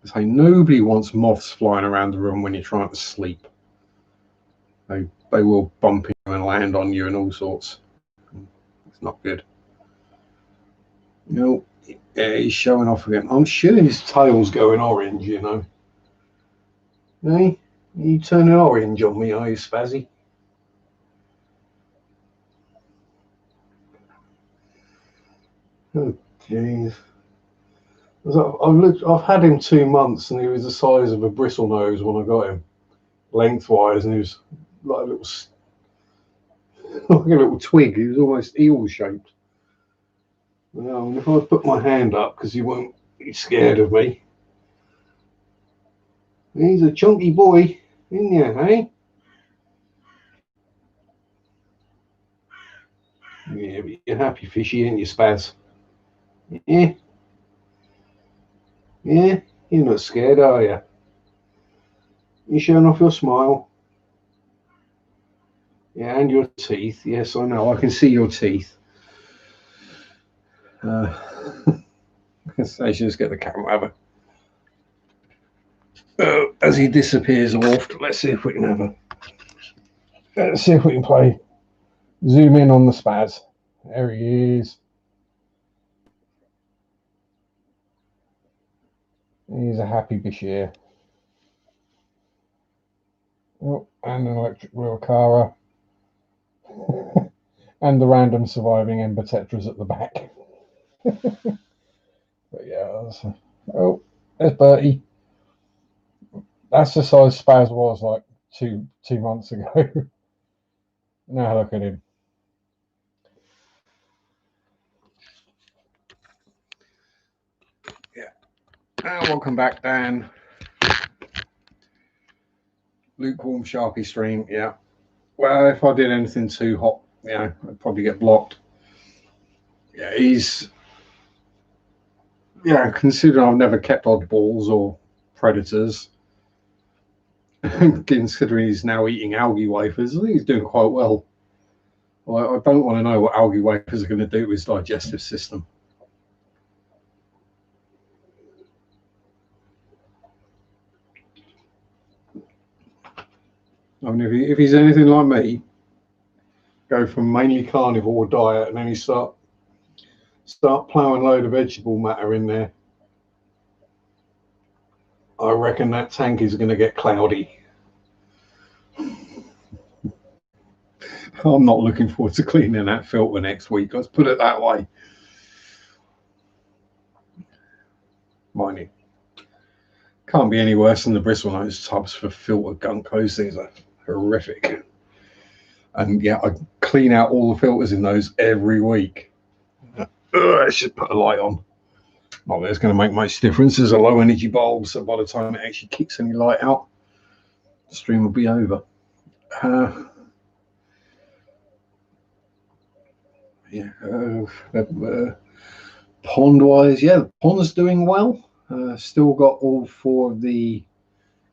So nobody wants moths flying around the room when you're trying to sleep. They will bump you and land on you and all sorts. It's not good. You know, yeah, he's showing off again. I'm sure his tail's going orange, you know. Hey, you turning orange on me, are you, Spazzy? Oh, jeez. I've had him 2 months, and he was the size of a bristle nose when I got him, lengthwise, and he was like a little twig. He was almost eel shaped. Well, if I put my hand up, because he won't be scared of me. He's a chunky boy, isn't you, hey? Yeah, but you're happy fishy, ain't you, Spaz? Yeah. Yeah, you're not scared, are you? You showing off your smile? Yeah, and your teeth. Yes, I know. I can see your teeth. I should just get the camera over. As he disappears off, let's see if we can have a. Let's see if we can play. Zoom in on the Spaz. There he is. He's a happy Bashir. Oh, and an electric wheel Cara. And the random surviving Ember Tetras at the back. But yeah, oh, there's Bertie. That's the size Spaz was like two months ago. Now look at him. Yeah. And welcome back, Dan. Lukewarm Sharpie stream. Yeah. Well, if I did anything too hot, I'd probably get blocked. Yeah, considering I've never kept oddballs or predators, considering he's now eating algae wafers, I think he's doing quite well. I don't want to know what algae wafers are going to do to his digestive system. I mean, if he's anything like me, go from mainly carnivore diet and then you start ploughing a load of vegetable matter in there, I reckon that tank is going to get cloudy. I'm not looking forward to cleaning that filter next week. Let's put it that way. Mind you, can't be any worse than the bristlenose tubs for filter gunk. Those things are horrific. And yeah, I clean out all the filters in those every week. I should put a light on. Not that it's going to make much difference. There's a low energy bulb, so by the time it actually kicks any light out, the stream will be over. Pond wise, the pond's doing well. Still got all 4 of the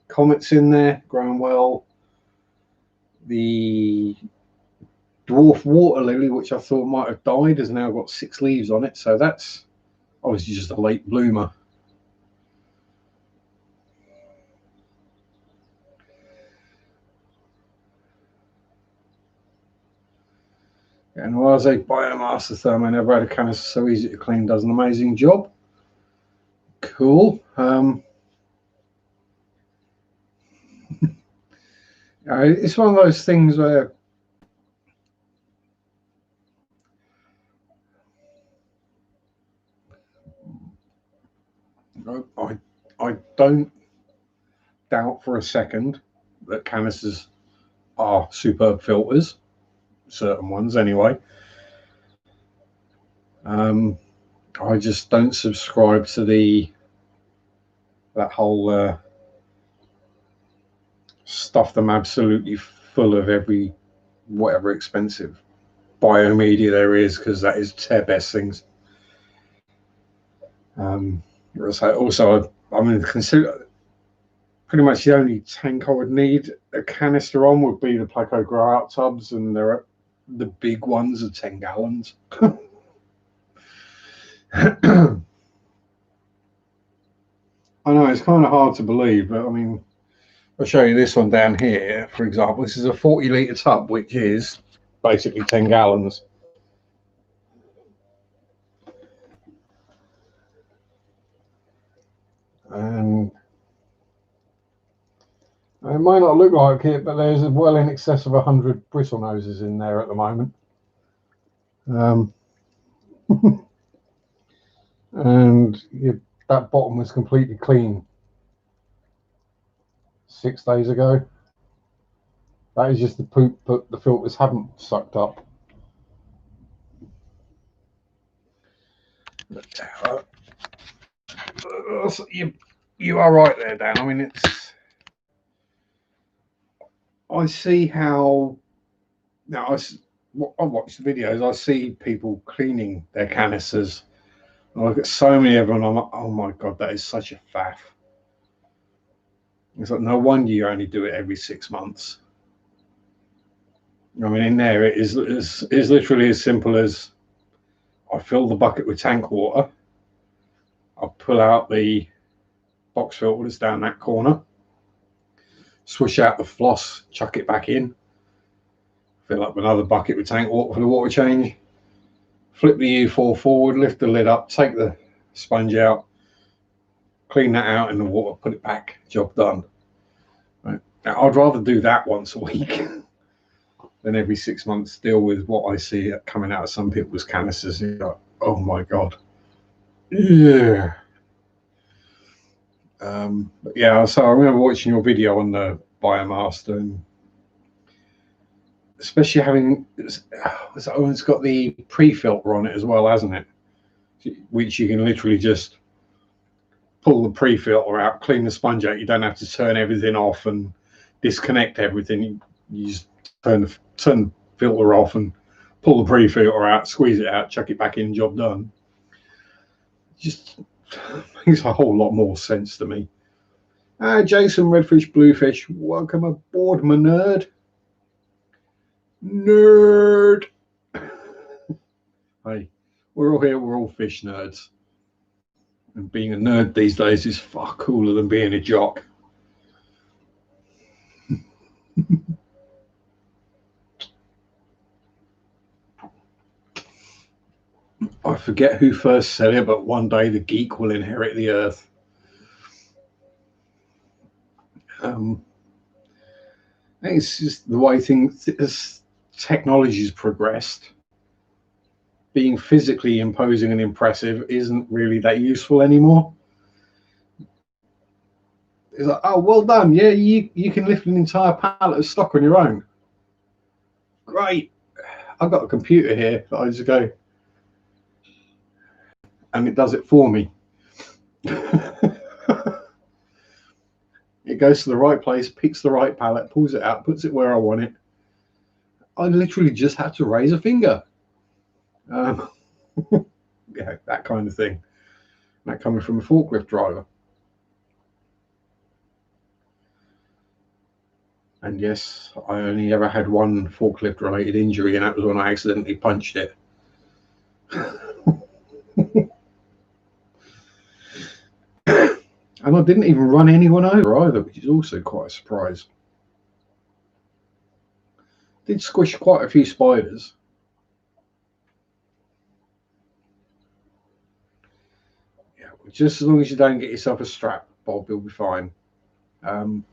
comets in there, growing well. The dwarf water lily, which I thought might have died, has now got 6 leaves on it, so that's obviously just a late bloomer. And Oase Biomaster Thermo never had a canister so easy to clean, does an amazing job. Cool. It's one of those things where I don't doubt for a second that canisters are superb filters, certain ones anyway. I just don't subscribe to the that whole stuff them absolutely full of every whatever expensive biomedia there is, because that is their best things. Also, I mean, consider pretty much the only tank I would need a canister on would be the Placo grow out tubs, and they're the big ones are 10 gallons. I know it's kind of hard to believe, but I mean, I'll show you this one down here, for example. This is a 40-litre tub, which is basically 10 gallons. And it might not look like it, but there's well in excess of 100 bristle noses in there at the moment. And that bottom was completely clean 6 days ago. That is just the poop that the filters haven't sucked up. You are right there, Dan. I mean, I see how now I watch the videos. I see people cleaning their canisters. I look at so many of them, and I'm like, oh my god, that is such a faff. It's like, no wonder you only do it every 6 months. I mean, in there it is literally as simple as I fill the bucket with tank water. I'll pull out the box filters down that corner, swish out the floss, chuck it back in, fill up another bucket with tank water for the water change, flip the U4 forward, lift the lid up, take the sponge out, clean that out in the water, put it back, job done. Right. Now, I'd rather do that once a week than every 6 months deal with what I see coming out of some people's canisters. You're like, oh my god. Yeah. But yeah, so I remember watching your video on the Biomaster, and especially having it's got the pre-filter on it as well, hasn't it? Which you can literally just pull the pre-filter out, clean the sponge out. You don't have to turn everything off and disconnect everything. You just turn the filter off and pull the pre-filter out, squeeze it out, chuck it back in, job done. Just makes a whole lot more sense to me. Jason, Redfish, Bluefish, welcome aboard, my nerd. Nerd. Hey, we're all here, we're all fish nerds. And being a nerd these days is far cooler than being a jock. I forget who first said it, but one day the geek will inherit the earth. It's just the way things, as technology's progressed, being physically imposing and impressive isn't really that useful anymore. It's like, oh, well done. Yeah, you can lift an entire pallet of stock on your own. Great. I've got a computer here that I just go, and it does it for me. It goes to the right place, picks the right pallet, pulls it out, puts it where I want it. I literally just had to raise a finger. Yeah, that kind of thing. That coming from a forklift driver. And yes, I only ever had one forklift related injury, and that was when I accidentally punched it. And I didn't even run anyone over either, which is also quite a surprise. Did squish quite a few spiders. Yeah, just as long as you don't get yourself a strap, Bob, you'll be fine. And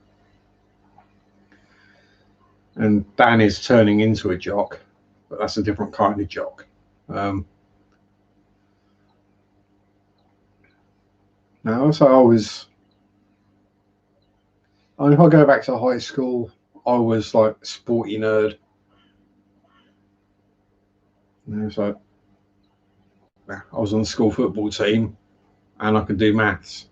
Dan is turning into a jock, but that's a different kind of jock. Now, so if I go back to high school, I was like a sporty nerd. So I was on the school football team, and I could do maths.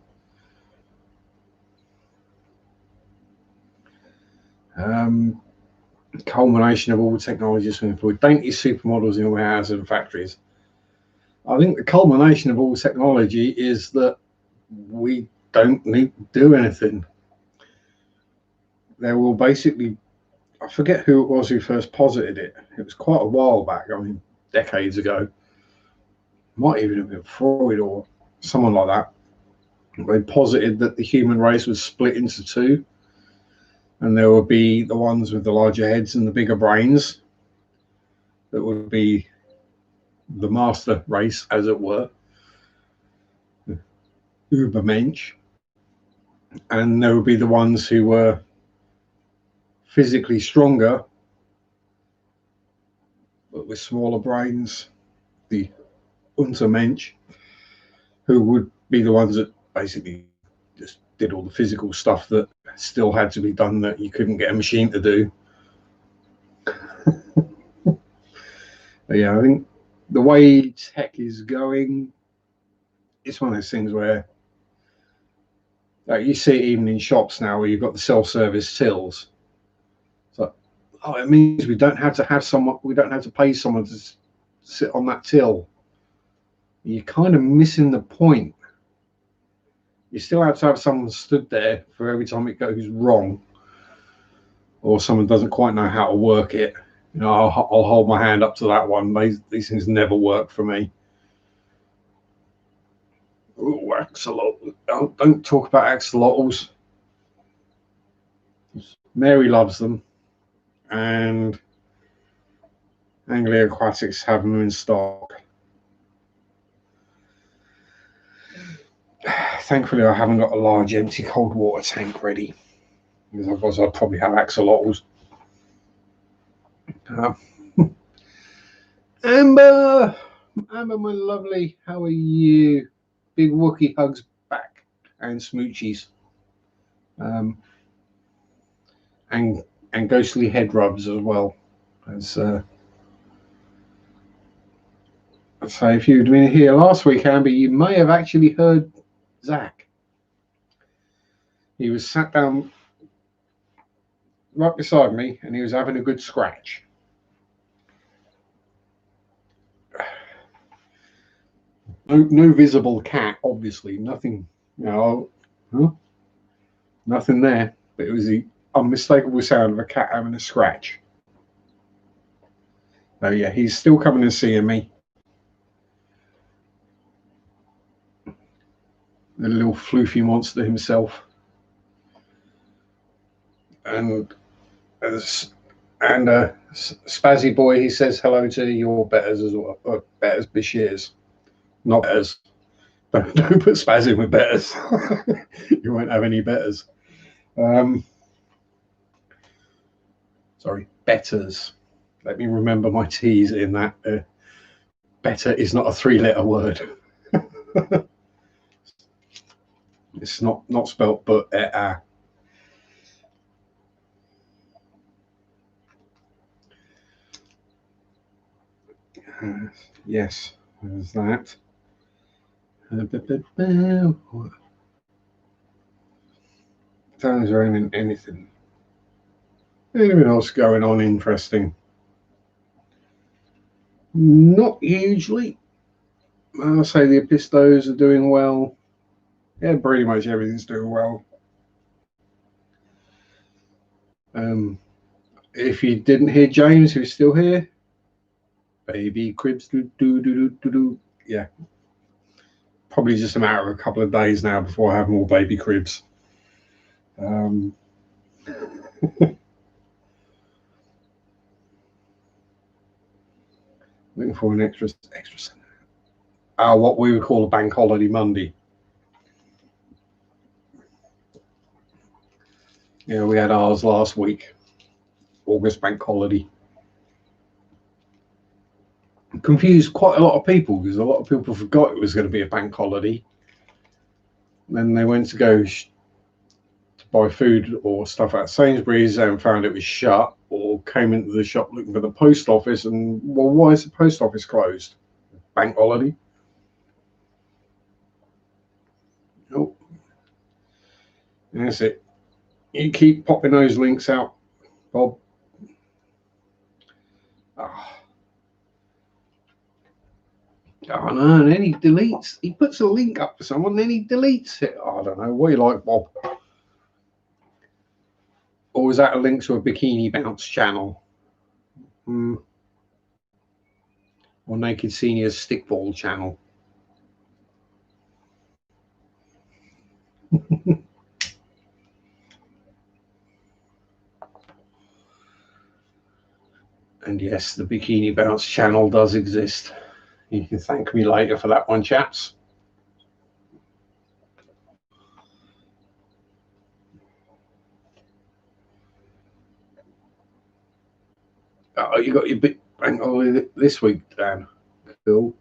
Culmination of all technologies moving forward. Dainty supermodels in warehouses and factories. I think the culmination of all technology is that we don't need to do anything. There will basically, I forget who it was who first posited it. It was quite a while back, I mean, decades ago. Might even have been Freud or someone like that. They posited that the human race was split into two, and there would be the ones with the larger heads and the bigger brains that would be the master race, as it were, Ubermensch, and there would be the ones who were physically stronger but with smaller brains, the Untermensch, who would be the ones that basically just did all the physical stuff that still had to be done that you couldn't get a machine to do. But yeah, I think the way tech is going, it's one of those things where you see it even in shops now where you've got the self-service tills. So, oh, it means we don't have to have someone, we don't have to pay someone to sit on that till. You're kind of missing the point. You still have to have someone stood there for every time it goes wrong, or someone doesn't quite know how to work it. You know, I'll hold my hand up to that one. These things never work for me. Oh, axolotl! Don't talk about axolotls. Mary loves them, and Anglia Aquatics have them in stock. Thankfully, I haven't got a large empty cold water tank ready, because otherwise I'd probably have axolotls. Amber, my lovely, how are you? Big Wookie hugs back and smoochies, and ghostly head rubs as well. As so, if you'd been here last week, Amber, you may have actually heard Zach. He was sat down right beside me, and he was having a good scratch. No visible cat, obviously, nothing, you know, nothing there, but it was the unmistakable sound of a cat having a scratch. So yeah, he's still coming and seeing me. The little floofy monster himself. And Spazzy Boy, he says hello to your betters as well. Betters Bashirs. Not betters. Don't put Spaz in with betters. You won't have any betters. Sorry, betters. Let me remember my T's in that. Better is not a 3-letter word. It's not spelt but yes, there's that. Is there anything else going on interesting? Not hugely. I'll say the Epistos are doing well. Yeah, pretty much everything's doing well. If you didn't hear James, who's still here, baby cribs, yeah. Probably just a matter of a couple of days now before I have more baby cribs. Looking for an extra what we would call a bank holiday Monday. Yeah, we had ours last week, August bank holiday. Confused quite a lot of people because a lot of people forgot it was going to be a bank holiday. Then they went to go to buy food or stuff at Sainsbury's and found it was shut, or came into the shop looking for the post office and, well, why is the post office closed? Bank holiday. Oh, that's it. You keep popping those links out Bob. Oh. Oh no, and then he deletes, he puts a link up for someone, then he deletes it. I don't know. What do you like, Bob? Or was that a link to a Bikini Bounce channel? Or Naked Senior's Stickball channel? And yes, the Bikini Bounce channel does exist. You can thank me later for that one, chaps. Oh, you got your big bank holiday this week, Dan. Cool.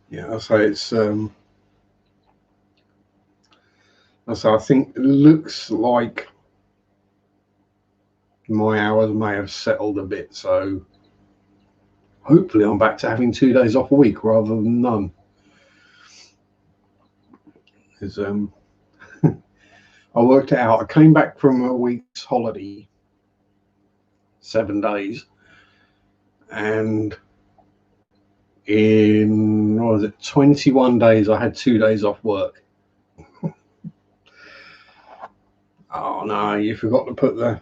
Yeah, I'll say it's I think it looks like my hours may have settled a bit, so hopefully I'm back to having 2 days off a week rather than none. Because I worked it out. I came back from a week's holiday, 7 days, and in, what was it, 21 days, I had 2 days off work. Oh no, you forgot to put the...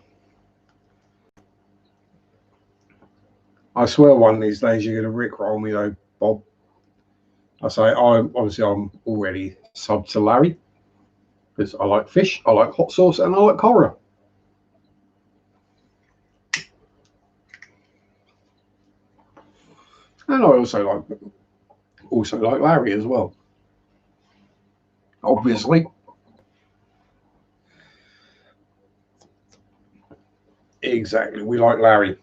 I swear one of these days you're going to rickroll me though, Bob. I say, I'm already subbed to Larry because I like fish, I like hot sauce, and I like horror. And I also like Larry as well. Obviously. Exactly, we like Larry.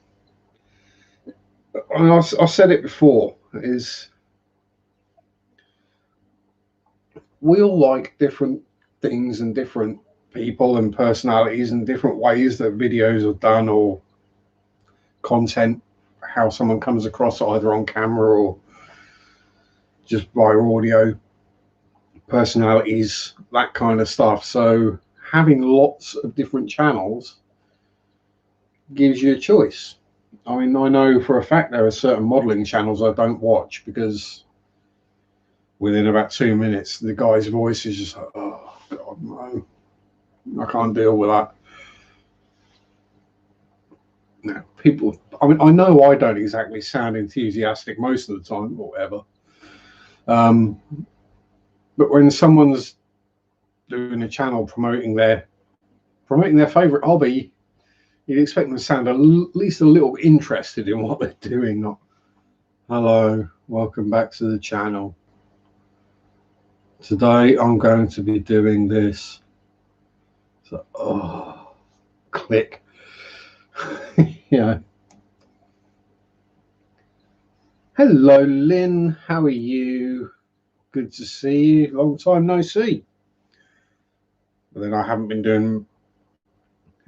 And I said it before, is we all like different things and different people and personalities and different ways that videos are done or content, how someone comes across either on camera or just via audio, personalities, that kind of stuff. So having lots of different channels gives you a choice. I mean, I know for a fact there are certain modeling channels I don't watch because within about 2 minutes, the guy's voice is just like, oh, God, no, I can't deal with that. No, people, I mean, I know I don't exactly sound enthusiastic most of the time or whatever. But when someone's doing a channel promoting their favorite hobby, you'd expect them to sound at least a little interested in what they're doing, not, hello, welcome back to the channel. Today I'm going to be doing this. So, oh, click. Yeah. Hello, Lynn. How are you? Good to see you. Long time no see. But then I haven't been doing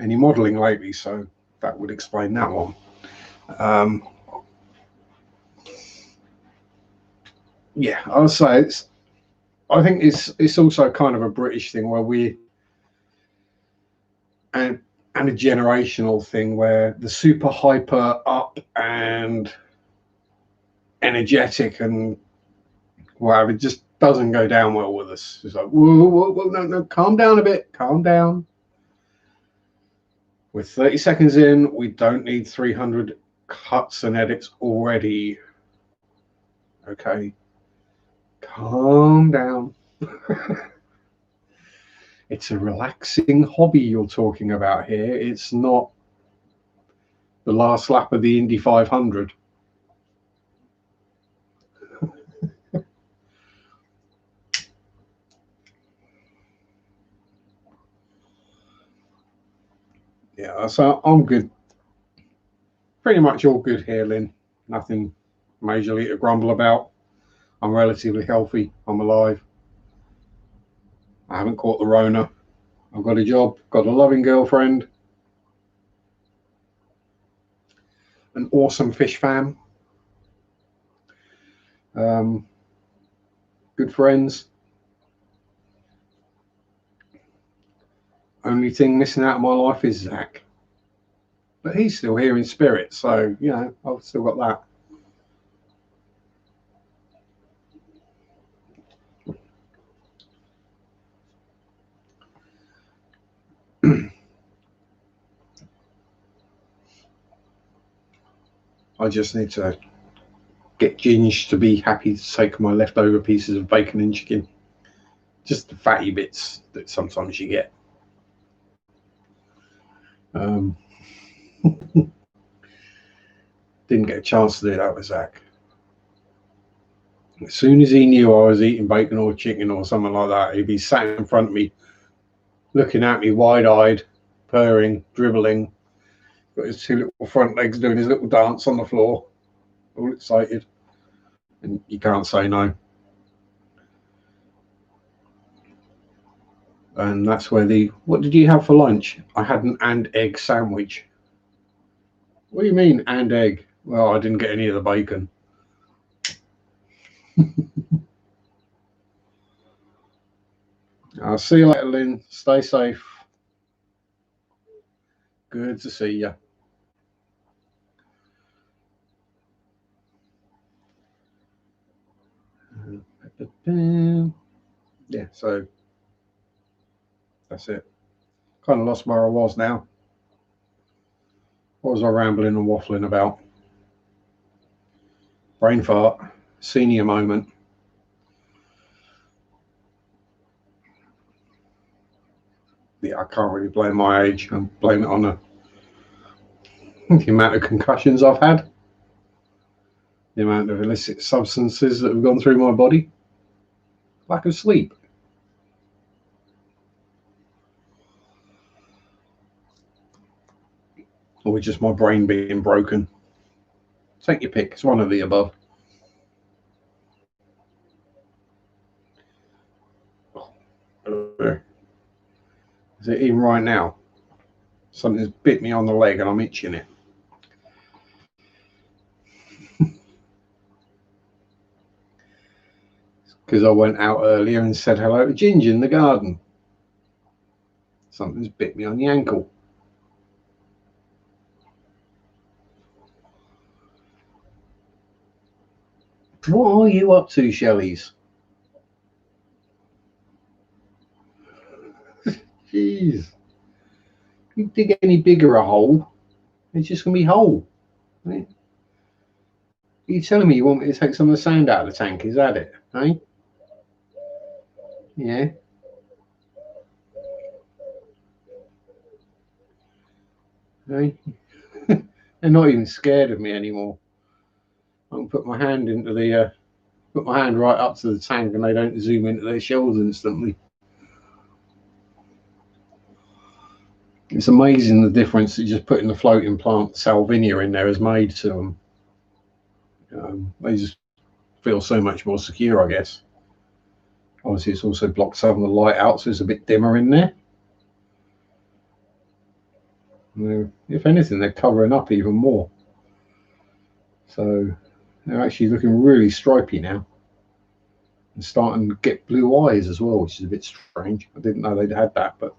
any modelling lately, so that would explain that one. Yeah, I'll say I think it's also kind of a British thing where and a generational thing where the super hyper up and energetic and whatever just doesn't go down well with us. It's like, whoa, no, calm down a bit, calm down. We're 30 seconds in, we don't need 300 cuts and edits already. Okay, calm down. It's a relaxing hobby you're talking about here. It's not the last lap of the Indy 500. Yeah, so I'm good. Pretty much all good here, Lynn. Nothing majorly to grumble about. I'm relatively healthy. I'm alive. I haven't caught the Rona. I've got a job, got a loving girlfriend, an awesome fish fam, good friends. Only thing missing out of my life is Zach. But he's still here in spirit, so, you know, I've still got that. I just need to get Ginge to be happy to take my leftover pieces of bacon and chicken. Just the fatty bits that sometimes you get. Didn't get a chance to do that with Zach. As soon as he knew I was eating bacon or chicken or something like that, he'd be sat in front of me, looking at me wide-eyed, purring, dribbling, got his two little front legs doing his little dance on the floor, all excited. And you can't say no. And that's where what did you have for lunch? I had an and egg sandwich. What do you mean, and egg? Well, I didn't get any of the bacon. I'll see you later, Lynn. Stay safe. Good to see you. Yeah, so that's it. Kind of lost where I was now. What was I rambling and waffling about? Brain fart, senior moment. Yeah, I can't really blame my age. I blame it on the amount of concussions I've had, the amount of illicit substances that have gone through my body, lack of sleep. Or just my brain being broken. Take your pick. It's one of the above. Is it even right now? Something's bit me on the leg and I'm itching it. Because I went out earlier and said hello to Ginger in the garden. Something's bit me on the ankle. What are you up to, Shellies? Jeez. If you dig any bigger a hole, it's just going to be whole. Right? Are you telling me you want me to take some of the sand out of the tank? Is that it? Eh? Yeah. Eh? They're not even scared of me anymore. I can put my hand into the put my hand right up to the tank and they don't zoom into their shells instantly. It's amazing the difference that just putting the floating plant salvinia in there has made to them. They just feel so much more secure, I guess. Obviously, it's also blocked some of the light out, so it's a bit dimmer in there. If anything, they're covering up even more. So they're actually looking really stripy now. And starting to get blue eyes as well, which is a bit strange. I didn't know they'd had that, but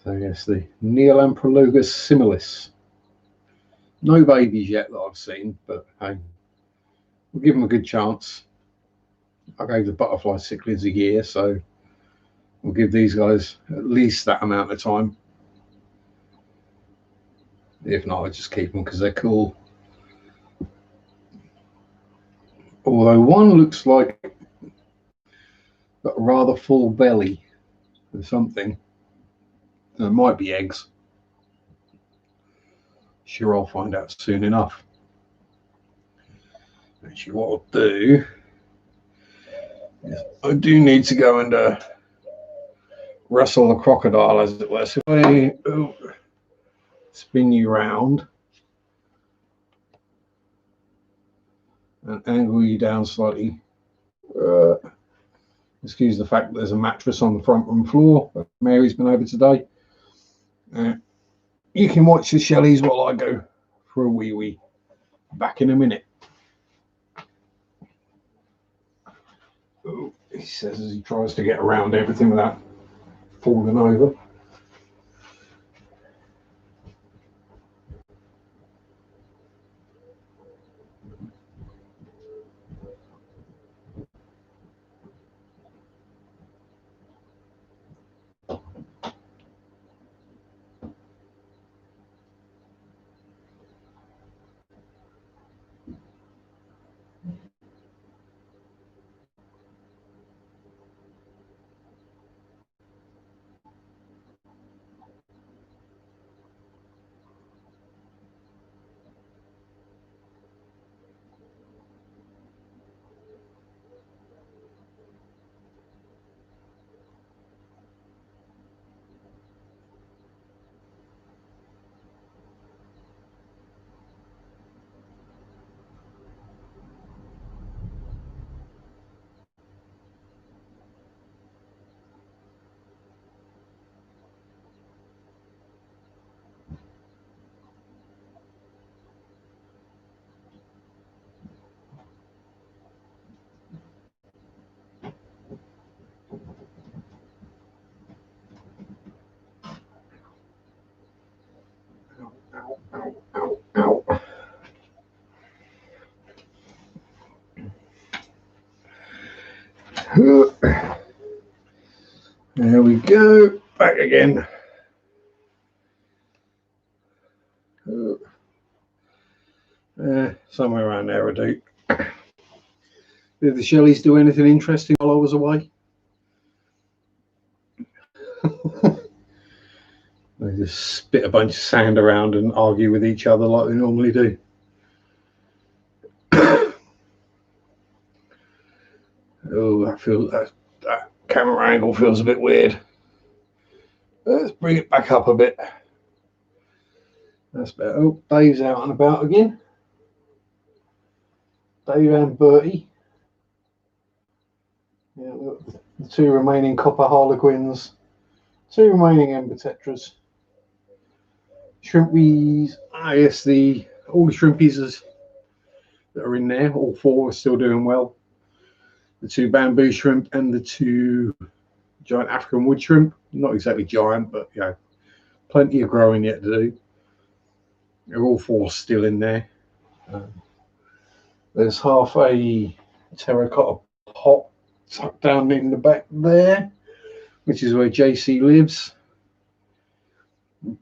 so yes, the Neolamprologus similis. No babies yet that I've seen, but hey, we'll give them a good chance. I gave the butterfly cichlids a year, so we'll give these guys at least that amount of time. If not, I'll just keep them because they're cool. Although one looks like got a rather full belly or something. It might be eggs. Sure, I'll find out soon enough. Actually, what I'll do is I do need to go and wrestle the crocodile, as it were. So if I spin you round and angle you down slightly. Excuse the fact that there's a mattress on the front room floor, but Mary's been over today. You can watch the Shellies while I go for a wee. Back in a minute. Oh, he says as he tries to get around everything without falling over. Ow, ow, ow, ow. There we go, back again. Somewhere around there I do. Did the shellies do anything interesting while I was away? They just spit a bunch of sand around and argue with each other like they normally do. Oh, that camera angle feels a bit weird. Let's bring it back up a bit. That's better. Oh, Dave's out and about again. Dave and Bertie. Yeah, the two remaining copper harlequins. Two remaining ember tetras. Shrimpies. Ah, yes, all the shrimpies that are in there, all four are still doing well. The two bamboo shrimp and the two giant African wood shrimp. Not exactly giant, but you know, plenty of growing yet to do. They're all four still in there. There's half a terracotta pot tucked down in the back there, which is where JC lives.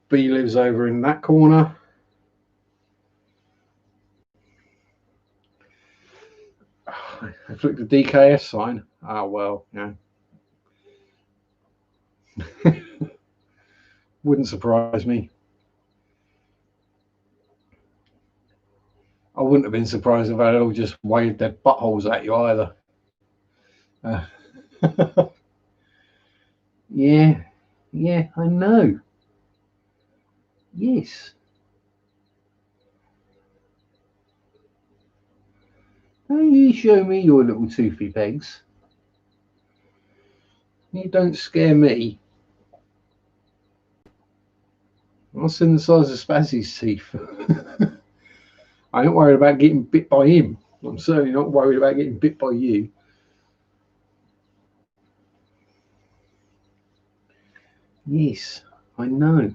B lives over in that corner. I flicked the DKS sign. Ah, well, yeah. Wouldn't surprise me. I wouldn't have been surprised if they all just waved their buttholes at you either. Yeah, I know. Yes. Don't you show me your little toothy pegs. You don't scare me. What's in the size of Spazzy's teeth? I ain't worried about getting bit by him. I'm certainly not worried about getting bit by you. Yes, I know.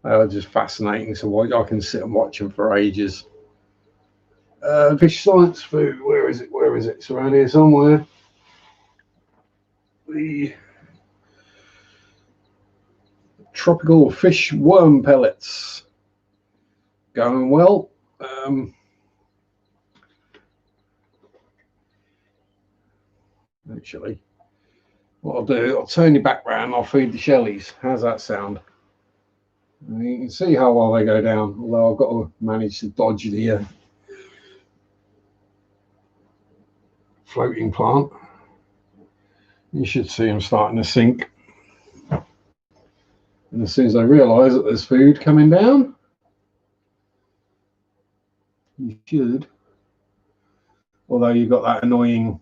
They are just fascinating to watch. I can sit and watch them for ages. Fish science food. Where is it? Where is it? It's around here somewhere. The tropical fish worm pellets. Going well. Actually, what I'll do, I'll turn you back round. I'll feed the shellies. How's that sound? You can see how well they go down. Although I've got to manage to dodge the floating plant. You should see them starting to sink. And as soon as they realise that there's food coming down, you should. Although you've got that annoying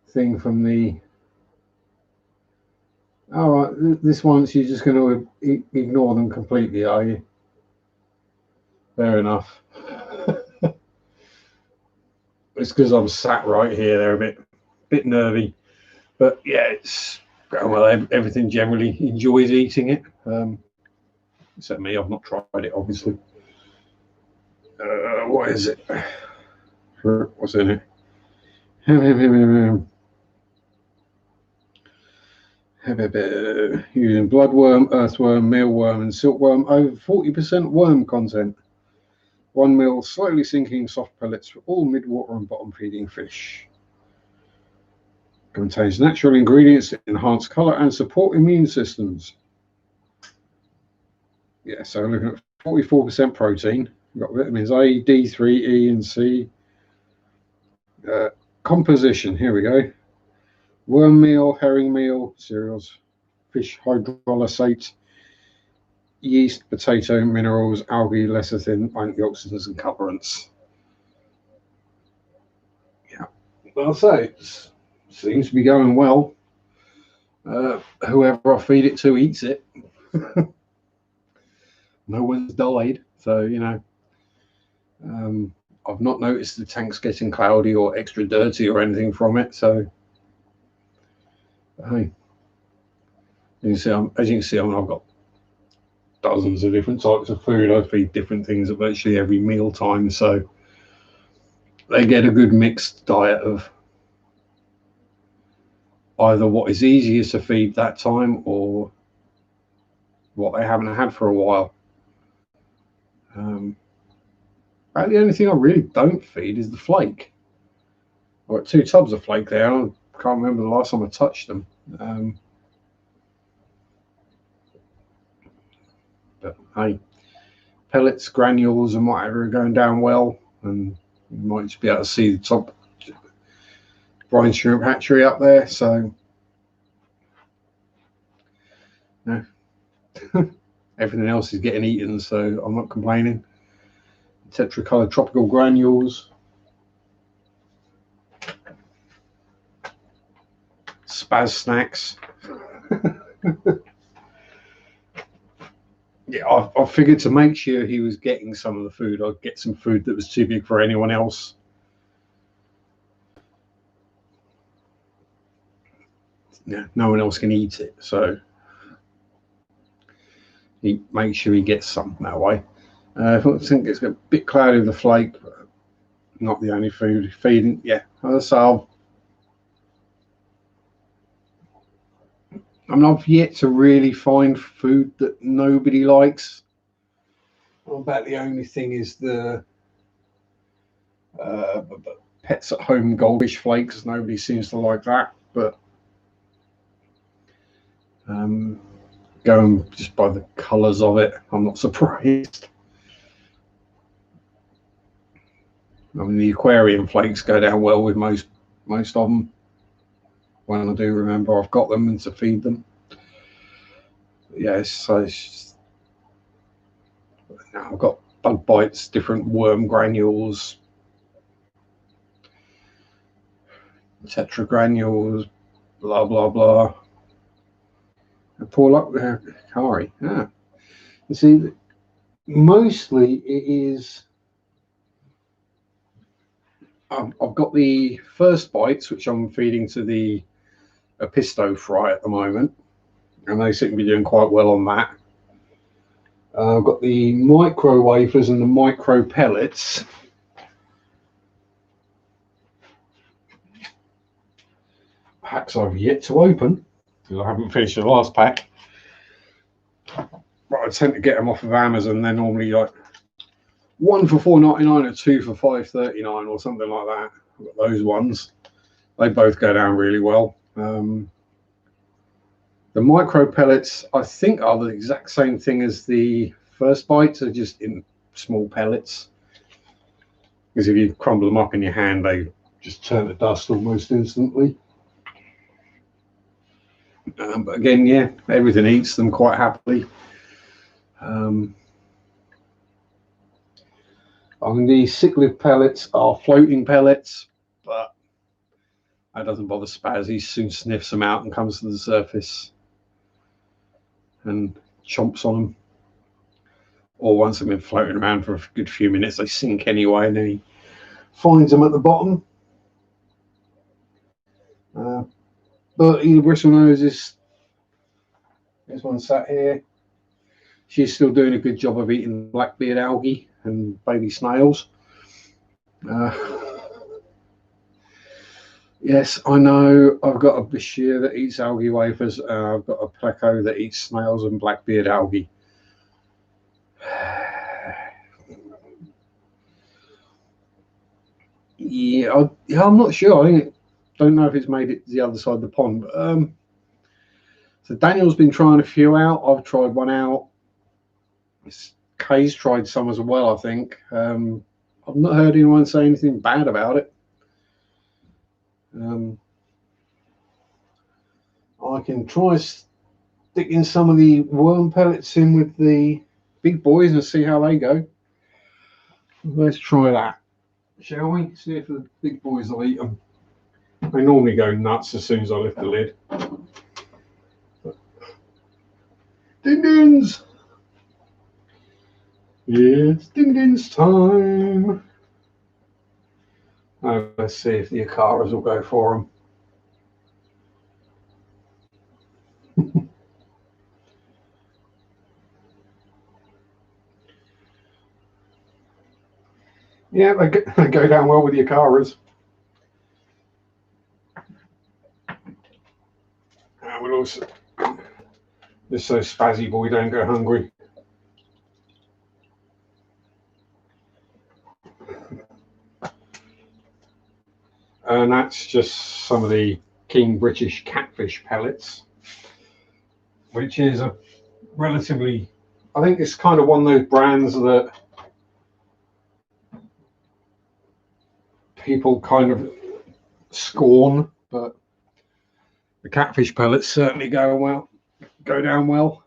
thing from the... All right, this once you're just going to ignore them completely, are you? Fair enough. It's because I'm sat right here. They're a bit nervy, but yeah, it's going well. Everything generally enjoys eating it, except me. I've not tried it, obviously. What is it? What's in it? Using bloodworm, earthworm, mealworm, and silkworm, over 40% worm content. 1 meal slowly sinking soft pellets for all mid-water and bottom-feeding fish. Contains natural ingredients that enhance colour and support immune systems. Yeah, so looking at 44% protein. We've got vitamins A, D3, E, and C. Composition, here we go. Worm meal, herring meal, cereals, fish hydrolysate, yeast, potato, minerals, algae, lecithin, antioxidants, and colorants. Yeah, well, I'll say it seems to be going well. Whoever I feed it to eats it. No one's died, so you know. I've not noticed the tank's getting cloudy or extra dirty or anything from it. So, hey, as you can see, I've got dozens of different types of food. I feed different things at virtually every meal time, so they get a good mixed diet of either what is easiest to feed that time or what they haven't had for a while. About the only thing I really don't feed is the flake. I've got 2 tubs of flake there. I can't remember the last time I touched them. But hey, pellets, granules, and whatever are going down well, and you might just be able to see the top brine shrimp hatchery up there. So, no, everything else is getting eaten, so I'm not complaining. Tetracolored tropical granules, spaz snacks. Yeah, I figured to make sure he was getting some of the food, I'd get some food that was too big for anyone else. Yeah, no one else can eat it, so he makes sure he gets some that way. I think it's a bit cloudy with the flake, but not the only food feeding. Yeah, so I've yet to really find food that nobody likes. Well, about the only thing is the Pets at Home goldfish flakes. Nobody seems to like that, but going just by the colours of it, I'm not surprised. I mean, the aquarium flakes go down well with most of them. When I do remember I've got them and to feed them. But yeah, so it's just, now I've got bug bites, different worm granules, tetra granules, blah blah blah. And pull up there, Kari. Yeah, you see, mostly it is. I've got the first bites, which I'm feeding to the Apisto fry at the moment, and they seem to be doing quite well on that. I've got the micro wafers and the micro pellets. Packs I've yet to open because I haven't finished the last pack. But I tend to get them off of Amazon. They're normally like 1 for $4.99 or 2 for $5.39 or something like that. I've got those ones. They both go down really well. The micro pellets, I think, are the exact same thing as the first bites, are just in small pellets. Because if you crumble them up in your hand, they just turn to dust almost instantly. But again, yeah, everything eats them quite happily. The cichlid pellets are floating pellets, but that doesn't bother Spaz. He soon sniffs them out and comes to the surface and chomps on them. or once they've been floating around for a good few minutes, they sink anyway, and then he finds them at the bottom. But the bristlenose is, there's one sat here. She's still doing a good job of eating blackbeard algae and baby snails. Yes, I know. I've got a bashir that eats algae wafers. I've got a pleco that eats snails and blackbeard algae. Yeah, I'm not sure. Don't know if it's made it to the other side of the pond. But, so Daniel's been trying a few out. I've tried one out. Kay's tried some as well, I think. I've not heard anyone say anything bad about it. I can try sticking some of the worm pellets in with the big boys and see how they go. Let's try that, shall we? See if the big boys will eat them. They normally go nuts as soon as I lift the lid. Din-dins! It's din-dins time. Let's see if the Acaras will go for them. Yeah, they go down well with the Acaras. And we'll also, just so Spazzy Boy don't go hungry. And that's just some of the King British catfish pellets, which is a relatively, I think it's kind of one of those brands that people kind of scorn, but the catfish pellets certainly go down well.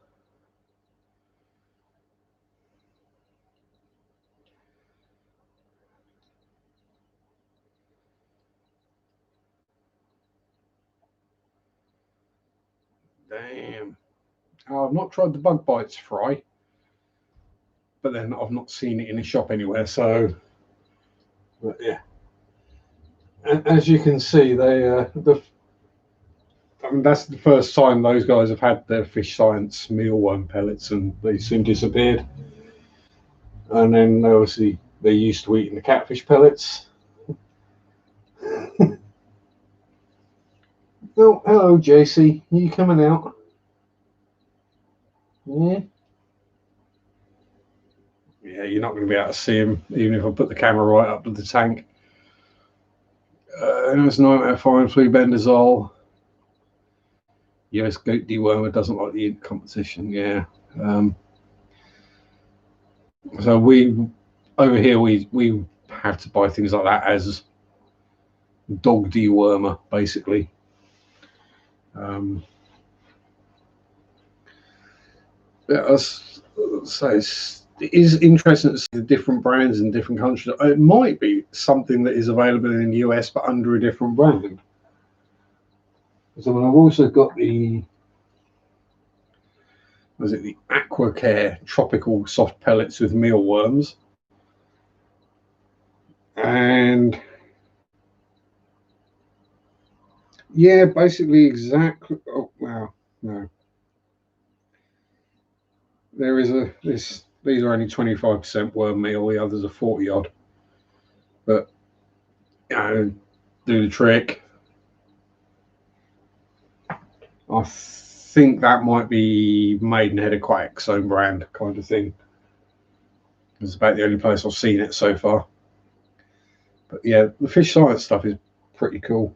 Damn. I've not tried the bug bites fry, but then I've not seen it in a shop anywhere. So, but yeah. And as you can see, I mean, that's the first time those guys have had their Fish Science mealworm pellets, and they soon disappeared. And then obviously they're used to eating the catfish pellets. Oh, hello, JC. Are you coming out? Yeah. Yeah, you're not going to be able to see him, even if I put the camera right up to the tank. And it's Nightmare Fine Fluebendazole. US goat dewormer doesn't like the competition. Yeah. So we over here we have to buy things like that as dog dewormer, basically. Yeah, so it is interesting to see the different brands in different countries. It might be something that is available in the US but under a different brand. So I've also got the AquaCare tropical soft pellets with mealworms, and yeah, basically exactly. Oh wow, no. There is these are only 25% worm meal, the others are 40 odd. But do the trick. I think that might be Maidenhead Aquatics own brand kind of thing. It's about the only place I've seen it so far. But yeah, the Fish Science stuff is pretty cool.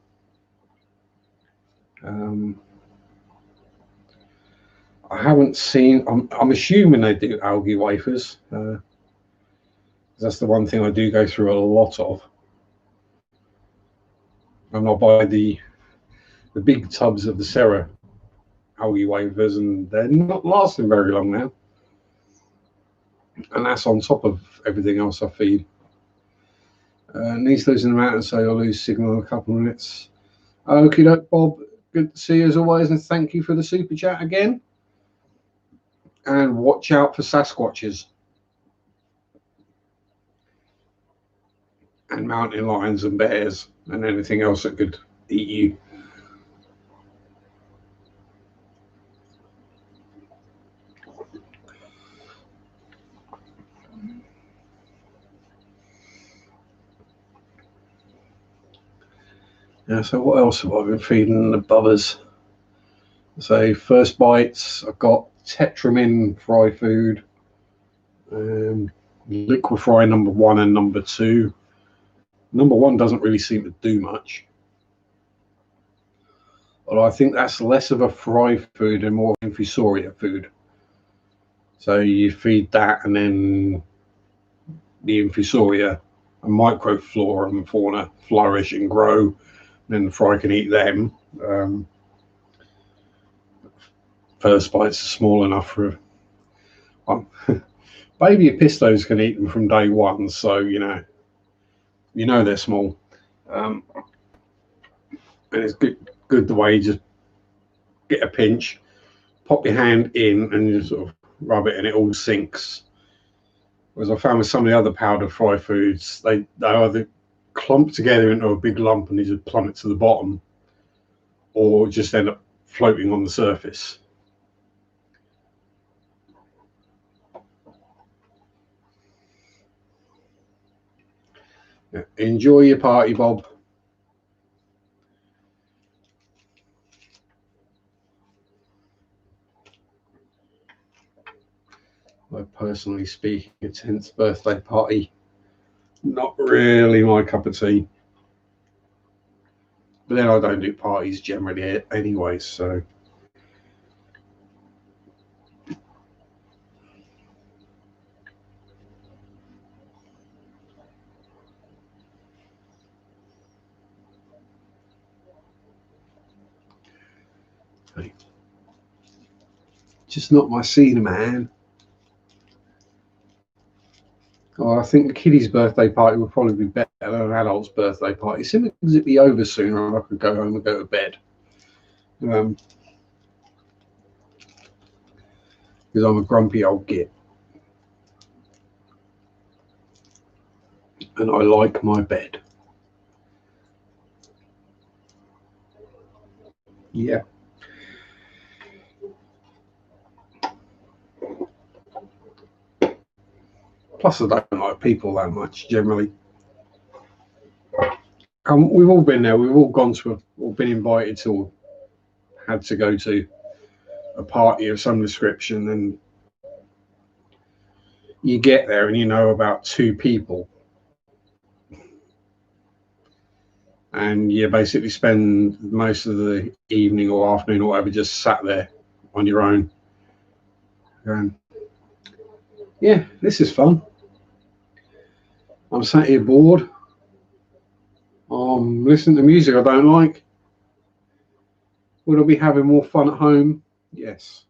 I haven't seen. I'm assuming they do algae wafers. That's the one thing I do go through a lot of. And I buy the big tubs of the Serra algae wafers, and they're not lasting very long now. And that's on top of everything else I feed. Needs losing the mountain, so I'll lose signal in a couple of minutes. Okie doke, Bob. Good to see you as always, and thank you for the super chat again. And watch out for Sasquatches. and mountain lions and bears and anything else that could eat you. Yeah, so what else have I been feeding the bubbers? So first bites, I've got Tetramin fry food, liquid fry number 1 and number 2. Number 1 doesn't really seem to do much. Well, I think that's less of a fry food and more infusoria food. So you feed that, and then the infusoria and microflora and fauna flourish and grow. And then the fry can eat them. First bites are small enough for baby pistos can eat them from day one, so you know they're small. And it's good the way you just get a pinch, pop your hand in, and you sort of rub it, and it all sinks. Whereas I found with some of the other powder fry foods, they either clump together into a big lump and you just plummet to the bottom, or just end up floating on the surface. Yeah. Enjoy your party, Bob. I personally speaking, a 10th birthday party, not really my cup of tea. But then I don't do parties generally anyway, so. Just not my scene, man. Oh, I think the kiddies' birthday party would probably be better than an adult's birthday party, simply because it'd be over sooner and I could go home and go to bed. Because I'm a grumpy old git. And I like my bed. Yeah. Plus, I don't like people that much generally. We've all been there. We've all gone to, or been invited to, or had to go to a party of some description, and you get there and you know about 2 people, and you basically spend most of the evening or afternoon or whatever just sat there on your own going, yeah, this is fun. I'm sat here bored. I'm listening to music I don't like. Would I be having more fun at home? Yes.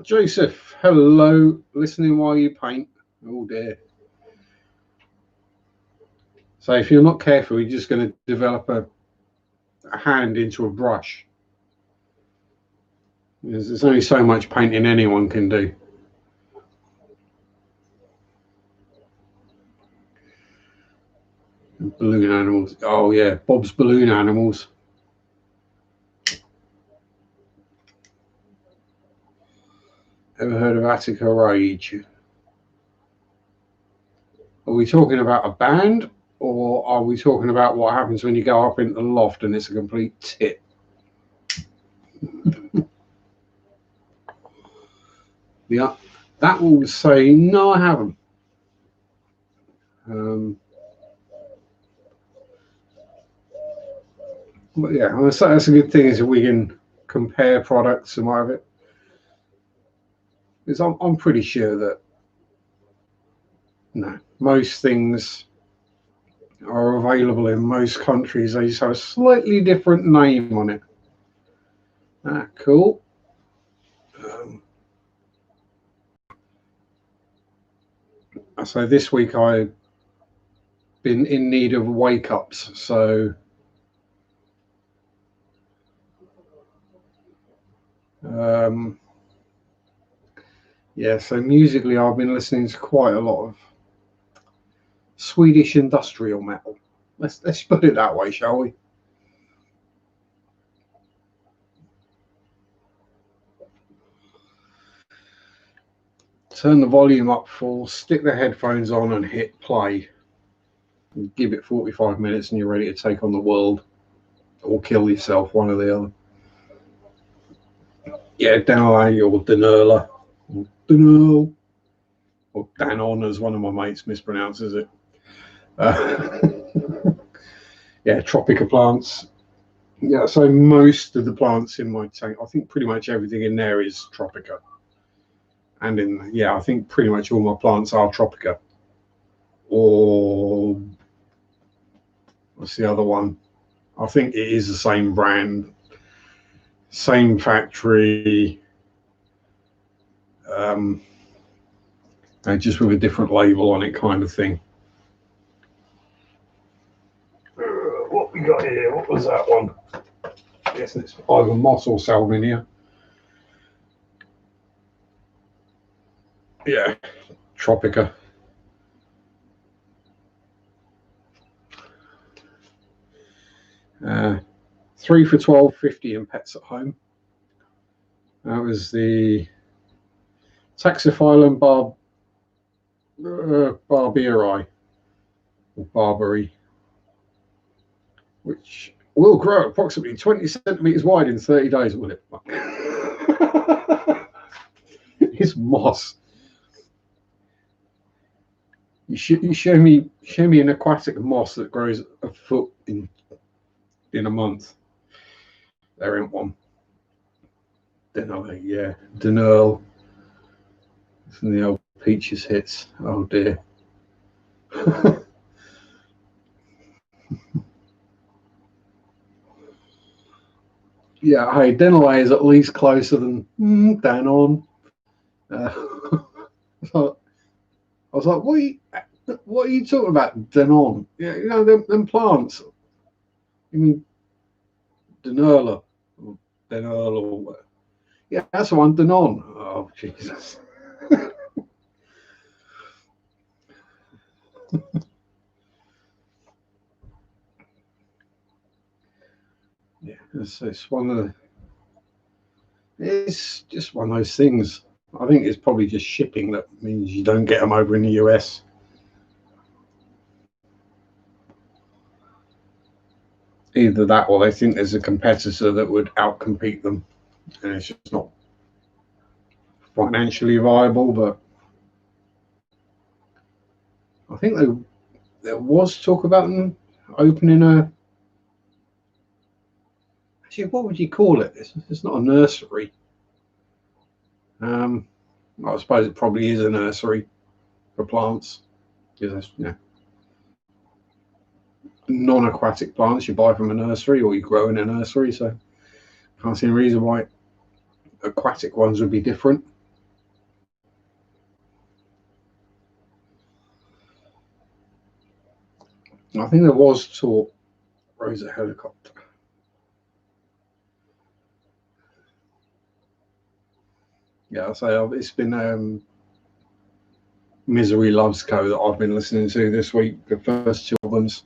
Joseph, hello. Listening while you paint. Oh dear. So if you're not careful, you're just going to develop a hand into a brush. There's only so much painting anyone can do. Balloon animals. Oh yeah, Bob's balloon animals. Ever heard of Attica Rage? Are we talking about a band, or are we talking about what happens when you go up into the loft and it's a complete tit? Yeah, that will say no, I haven't. But yeah, that's a good thing, is that we can compare products and whatever. Because I'm pretty sure that most things are available in most countries. They just have a slightly different name on it. Cool. So this week I've been in need of wake ups. So yeah, so musically I've been listening to quite a lot of Swedish industrial metal. Let's put it that way, shall we? Turn the volume up full, stick the headphones on and hit play. And give it 45 minutes and you're ready to take on the world. Or kill yourself, one or the other. Yeah, Denali or Denurla. Or Denurl. Or Danon, as one of my mates mispronounces it. Yeah, Tropica plants. Yeah, so most of the plants in my tank, I think pretty much everything in there is Tropica. And I think pretty much all my plants are Tropica. Or what's the other one? I think it is the same brand, same factory, just with a different label on it, kind of thing. What we got here? What was that one? Yes, it's either moss or salvinia. Yeah, Tropica. $3 for $12.50 in Pets at Home. That was the Taxiphyllum barbieri, or Barbary, which will grow approximately 20 centimeters wide in 30 days, will it? It's moss. You show me an aquatic moss that grows a foot in a month. There ain't one. Denali, yeah, Denurl. Some of the old Peaches hits. Oh dear. Yeah, hey, Denali is at least closer than Danon. I was like, what are you talking about, Danon? Yeah, you know them plants. You mean Denurla or Denurl or yeah, that's the one, Danon. Oh Jesus. Yeah, it's one of the. It's just one of those things. I think it's probably just shipping that means you don't get them over in the US. Either that or they think there's a competitor that would outcompete them, and it's just not financially viable. But I think there was talk about them opening a. Actually, what would you call it? It's not a nursery. I suppose it probably is a nursery for plants. Because non-aquatic plants you buy from a nursery or you grow in a nursery. So can't see any reason why aquatic ones would be different. I think there was talk. Rosa helicopter. Yeah, I'll say it's been Misery Loves Co that I've been listening to this week. The first two albums,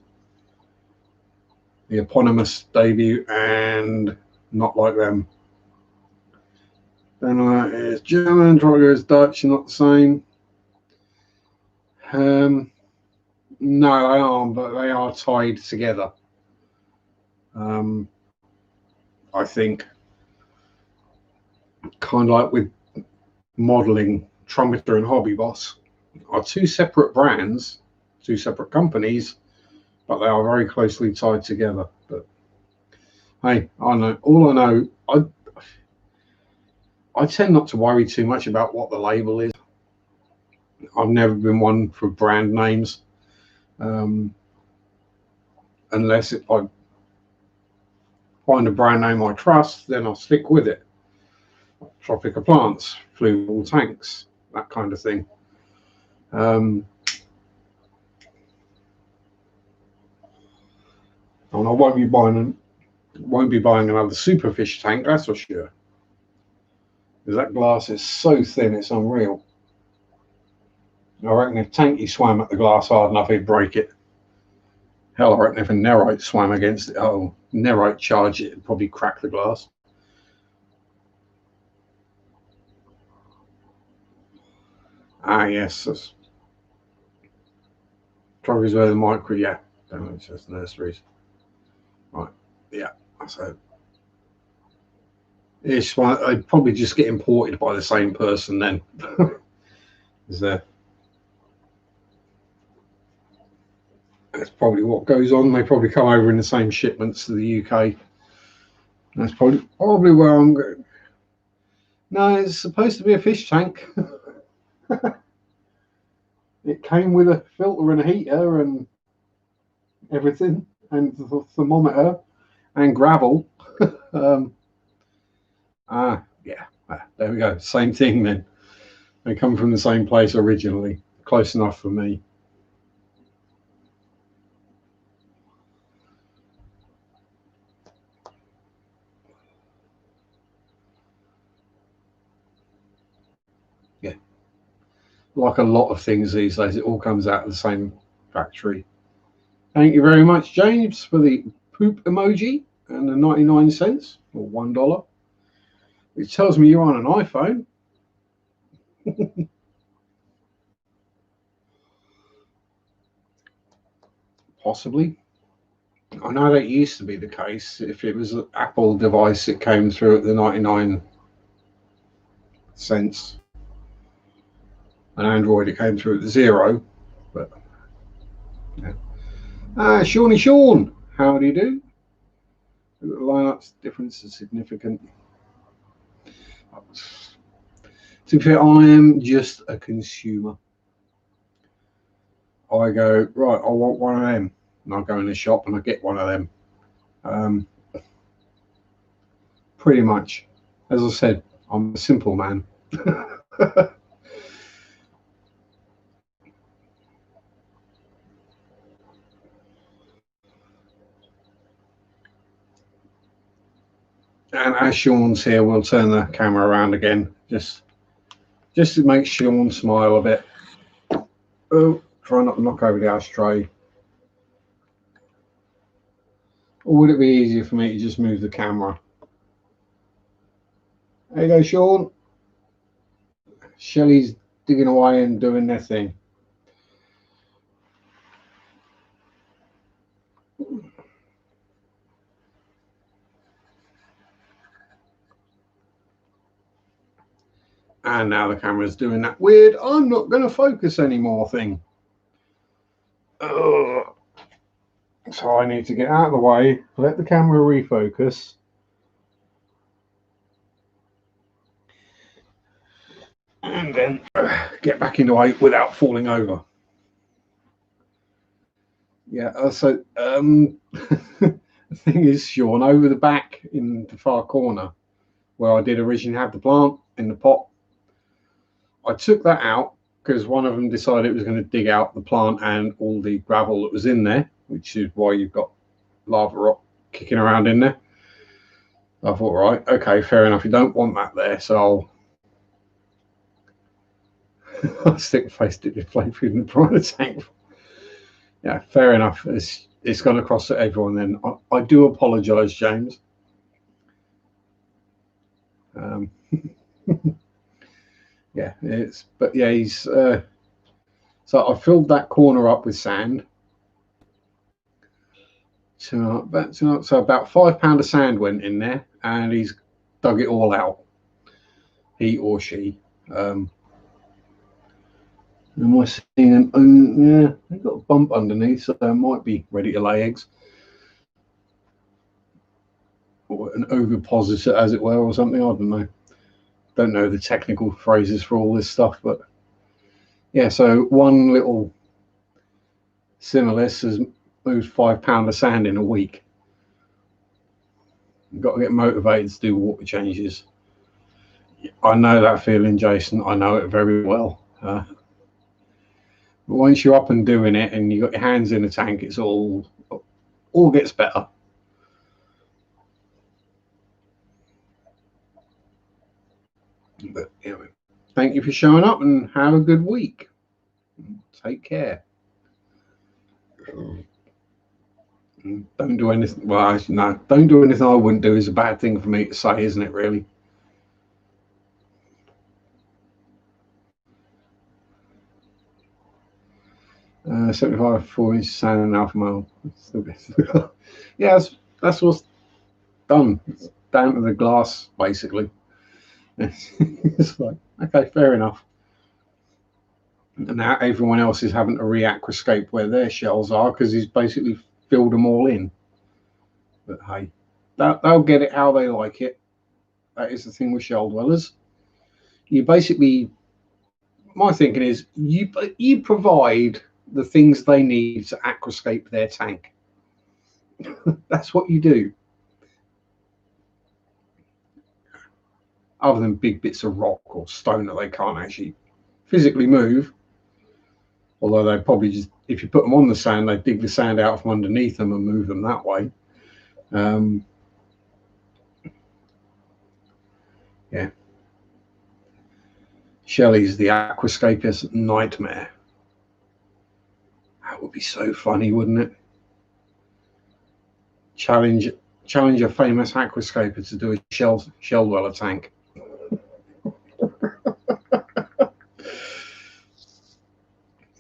the eponymous debut and Not Like Them. Then it's German, Tropica is Dutch, not the same. No, they aren't, but they are tied together. I think, kind of like with modeling, Trumpeter and Hobby Boss are two separate brands, two separate companies, but they are very closely tied together. But hey, I know. All I know, I tend not to worry too much about what the label is. I've never been one for brand names, unless if I find a brand name I trust, then I'll stick with it. Tropica plants, Fluval tanks, that kind of thing. And I won't be buying another superfish tank, that's for sure. Because that glass is so thin, it's unreal. I reckon if Tanky swam at the glass hard enough, he'd break it. Hell, I reckon if a Nerite swam against it, Nerite charged it, it'd probably crack the glass. Ah, yes. That's probably where the micro, yeah. It's just nurseries. Right, yeah. So it's one, I'd probably just get imported by the same person then. Is there? That's probably what goes on. They probably come over in the same shipments to the UK. That's probably where I'm going. No, it's supposed to be a fish tank. It came with a filter and a heater and everything, and the thermometer and gravel. Yeah, there we go. Same thing then. They come from the same place originally. Close enough for me. Yeah. Like a lot of things these days, it all comes out of the same factory. Thank you very much, James, for the poop emoji and the 99 cents or $1, which tells me you're on an iPhone. Possibly. I know that used to be the case. If it was an Apple device, it came through at the 99 cents. An Android, it came through at the 0. But yeah. Shawnee Sean, how do you do? The lineup's difference is significant. To be fair, I am just a consumer. I go, right, I want one of them. And I go in the shop and I get one of them. Pretty much. As I said, I'm a simple man. And as Sean's here, we'll turn the camera around again, just to make Sean smile a bit. Oh, try not to knock over the ashtray. Or would it be easier for me to just move the camera? There you go, Sean. Shelly's digging away and doing their thing. And now the camera's doing that weird, I'm not going to focus anymore thing. Ugh. So I need to get out of the way, let the camera refocus. And then get back in the way without falling over. Yeah, so the thing is, Sean, over the back in the far corner, where I did originally have the plant in the pot, I took that out because one of them decided it was going to dig out the plant and all the gravel that was in there, which is why you've got lava rock kicking around in there. I thought, right, okay, fair enough. You don't want that there, so I'll stick face to display food in the prior tank. Yeah, fair enough. It's gone across to everyone then. I do apologise, James. Yeah, he's so I filled that corner up with sand. So about £5 of sand went in there, and he's dug it all out. He or she. Am I seeing yeah, they've got a bump underneath, so they might be ready to lay eggs. Or an ovipositor, as it were, or something. I don't know the technical phrases for all this stuff, but yeah, so one little Similis has moved £5 of sand in a week. You've got to get motivated to do water changes. I know that feeling, Jason. I know it very well. But once you're up and doing it and you've got your hands in the tank, it's all gets better. But anyway, thank you for showing up and have a good week. Take care. Don't do anything. Well, no, don't do anything I wouldn't do is a bad thing for me to say, isn't it, really? 75 4-inch sand and alpha male. Yeah, that's what's done. It's down to the glass, basically. It's like, okay, fair enough. And now everyone else is having to re-aquascape where their shells are because he's basically filled them all in. But hey, they'll get it how they like it. That is the thing with shell dwellers. You basically, my thinking is, you provide the things they need to aquascape their tank. That's what you do. Other than big bits of rock or stone that they can't actually physically move. Although they probably just, if you put them on the sand, they dig the sand out from underneath them and move them that way. Yeah. Shelley's the aquascaper's nightmare. That would be so funny, wouldn't it? Challenge a famous aquascaper to do a shell dweller tank.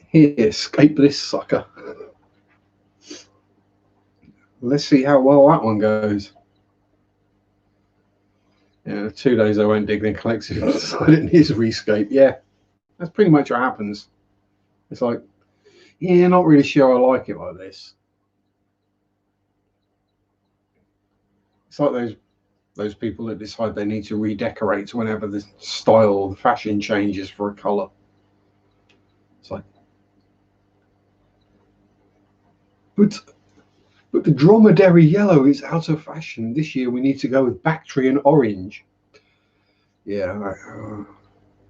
Here, escape this sucker. Let's see how well that one goes. Yeah, 2 days I won't dig, then collected and decided it needs a rescape. Yeah, that's pretty much what happens. It's like, yeah, not really sure I like it like this. It's like those people that decide they need to redecorate whenever the style or the fashion changes for a colour. It's like, but the dromedary yellow is out of fashion. This year we need to go with Bactrian orange. Yeah,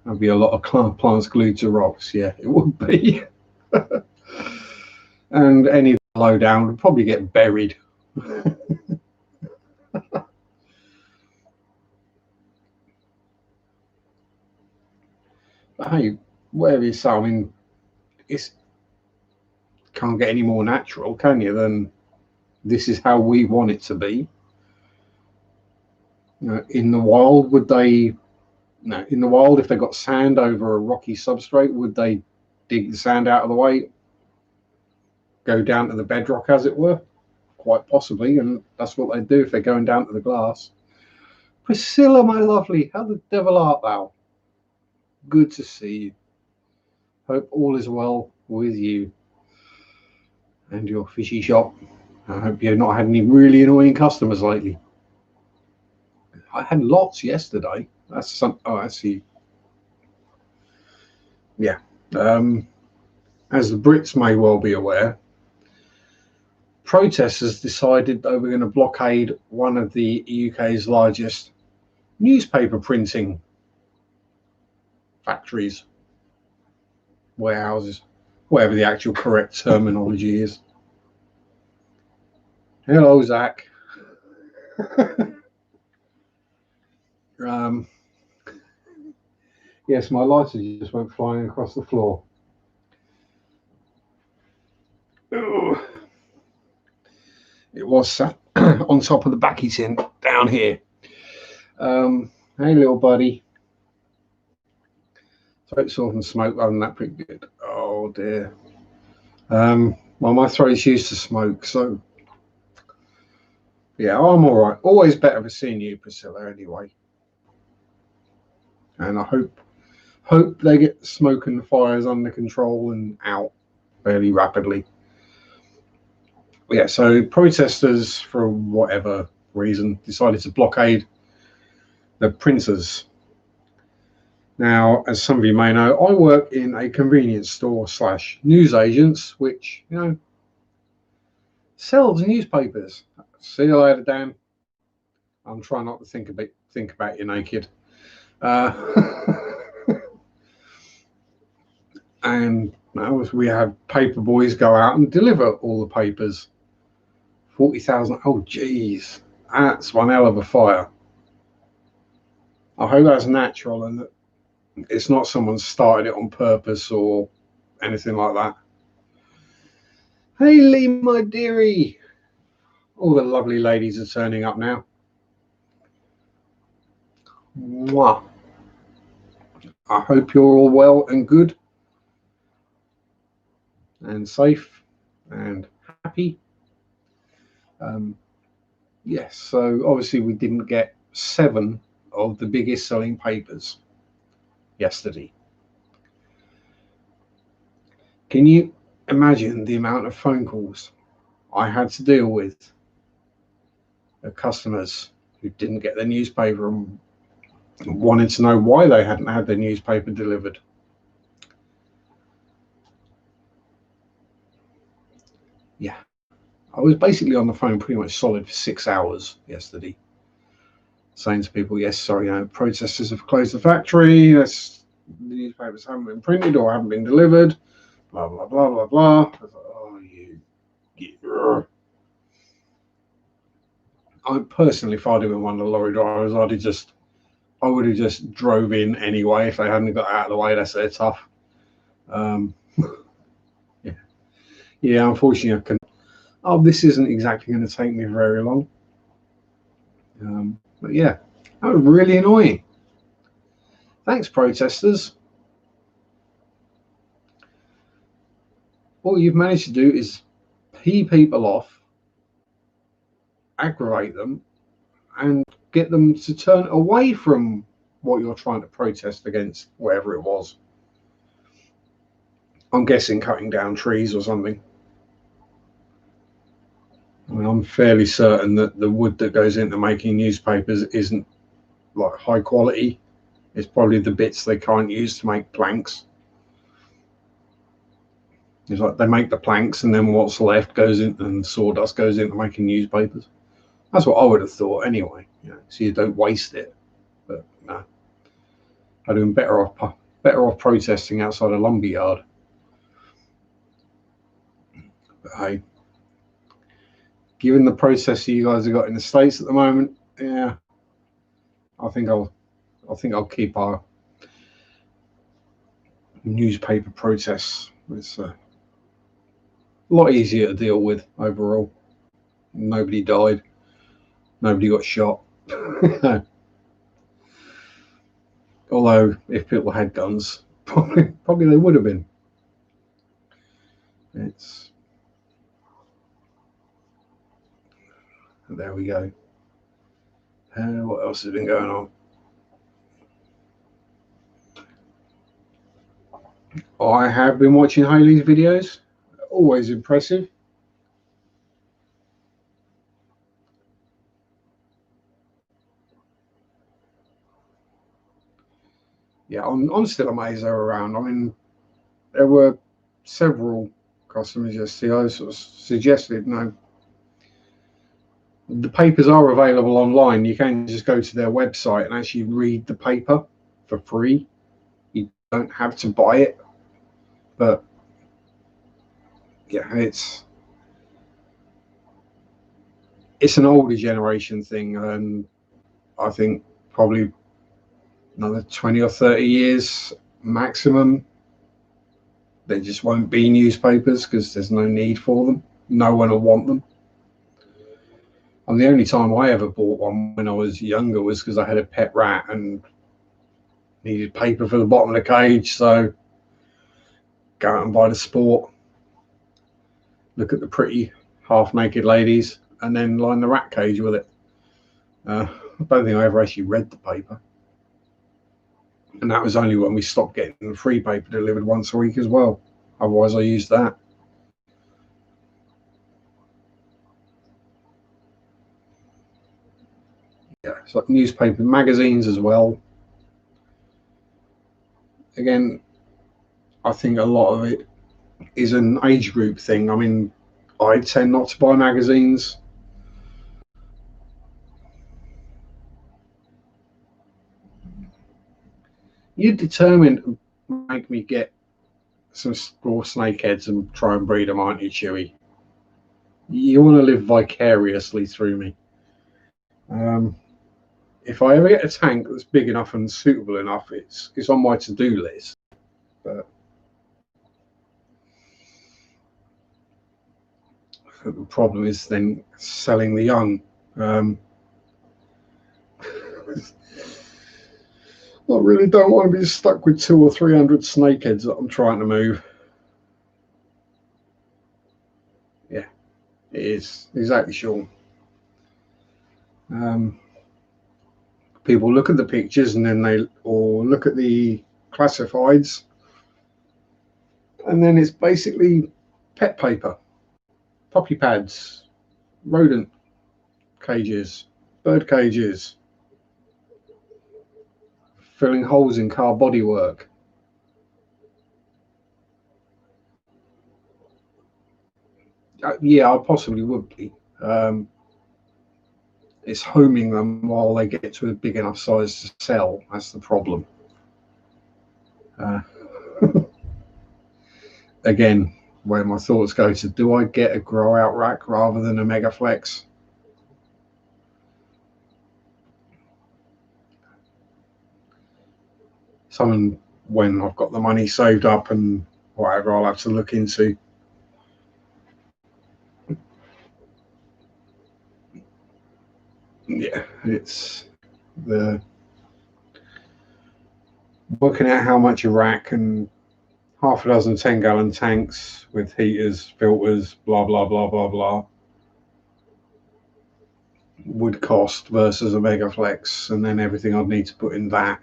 there'd be a lot of plants glued to rocks. Yeah, it would be. And any low down would probably get buried. But hey, whatever you say, I mean, it's can't get any more natural, can you? Than this is how we want it to be. In the wild, would they? No, in the wild, if they got sand over a rocky substrate, would they dig the sand out of the way, go down to the bedrock, as it were? Quite possibly, and that's what they do if they're going down to the glass. Priscilla, my lovely, how the devil art thou? Good to see you. Hope all is well with you and your fishy shop. I hope you've not had any really annoying customers lately. I had lots yesterday. That's some. Oh, I see. Yeah. As the Brits may well be aware, protesters decided they were going to blockade one of the UK's largest newspaper printing factories, warehouses, whatever the actual correct terminology is. Hello, Zach. Yes, my lighter just went flying across the floor. Ooh. It was sat on top of the backy tin down here. Hey, little buddy. Throat sore from smoke. Other than that, pretty good. Oh dear. Well, my throat's used to smoke, so yeah, I'm all right. Always better for seeing you, Priscilla. Anyway, and I hope they get the smoke and the fires under control and out fairly rapidly. Yeah, so protesters, for whatever reason, decided to blockade the printers. Now, as some of you may know, I work in a convenience store / newsagents, which, sells newspapers. See you later, Dan. I'm trying not to think about you naked. And we have paper boys go out and deliver all the papers. 40,000. Oh, geez, that's one hell of a fire. I hope that's natural and that it's not someone started it on purpose or anything like that. Hey Lee, my dearie. All the lovely ladies are turning up now. Mwah. I hope you're all well and good and safe and happy. Yes, so obviously we didn't get 7 of the biggest selling papers yesterday. Can you imagine the amount of phone calls I had to deal with of customers who didn't get their newspaper and wanted to know why they hadn't had their newspaper delivered? Yeah, I was basically on the phone pretty much solid for 6 hours yesterday, saying to people, yes, sorry, protesters have closed the factory, the newspapers haven't been printed or haven't been delivered, blah, blah, blah, blah, blah. I was like, oh, I personally, if I'd have been one of the lorry drivers, I would have just drove in anyway if they hadn't got out of the way. That's their tough. Yeah, unfortunately, I can. Oh, this isn't exactly going to take me very long. But yeah, that was really annoying. Thanks, protesters. What you've managed to do is pee people off, aggravate them, and get them to turn away from what you're trying to protest against, whatever it was. I'm guessing cutting down trees or something. I mean, I'm fairly certain that the wood that goes into making newspapers isn't like high quality. It's probably the bits they can't use to make planks. It's like they make the planks and then what's left goes in, and sawdust goes into making newspapers. That's what I would have thought anyway. So you don't waste it. But no, I'd have been better off protesting outside a lumberyard. But hey, given the process you guys have got in the States at the moment, yeah, I think I'll keep our newspaper protests. It's a lot easier to deal with overall. Nobody died. Nobody got shot. Although if people had guns, probably they would have been. There we go. What else has been going on? I have been watching Hayley's videos. Always impressive. Yeah, I'm still amazed they're around. I mean, there were several customers yesterday. I sort of suggested, no, the papers are available online. You can just go to their website and actually read the paper for free. You don't have to buy it. But yeah, it's an older generation thing, and I think probably another 20 or 30 years maximum, there just won't be newspapers because there's no need for them. No one will want them. And the only time I ever bought one when I was younger was because I had a pet rat and needed paper for the bottom of the cage. So go out and buy the Sport, look at the pretty half-naked ladies, and then line the rat cage with it. I don't think I ever actually read the paper. And that was only when we stopped getting the free paper delivered once a week as well. Otherwise, I used that. Yeah, it's like newspaper, magazines as well. Again, I think a lot of it is an age group thing. I mean, I tend not to buy magazines. You're determined to make me get some raw snakeheads and try and breed them, aren't you, Chewy? You want to live vicariously through me. If I ever get a tank that's big enough and suitable enough, it's on my to-do list. But But the problem is then selling the young. I really don't want to be stuck with 200 or 300 snakeheads that I'm trying to move. Yeah, it is exactly, Sean. People look at the pictures and then or look at the classifieds, and then it's basically pet paper, puppy pads, rodent cages, bird cages, filling holes in car bodywork. Yeah, I possibly would be. It's homing them while they get to a big enough size to sell. That's the problem. Again, where my thoughts go to, do I get a grow out rack rather than a Mega Flex? Something when I've got the money saved up and whatever, I'll have to look into. Yeah, it's the working out how much a rack and half a dozen 10-gallon tanks with heaters, filters, blah, blah, blah, blah, blah, would cost versus a Mega Flex, and then everything I'd need to put in that.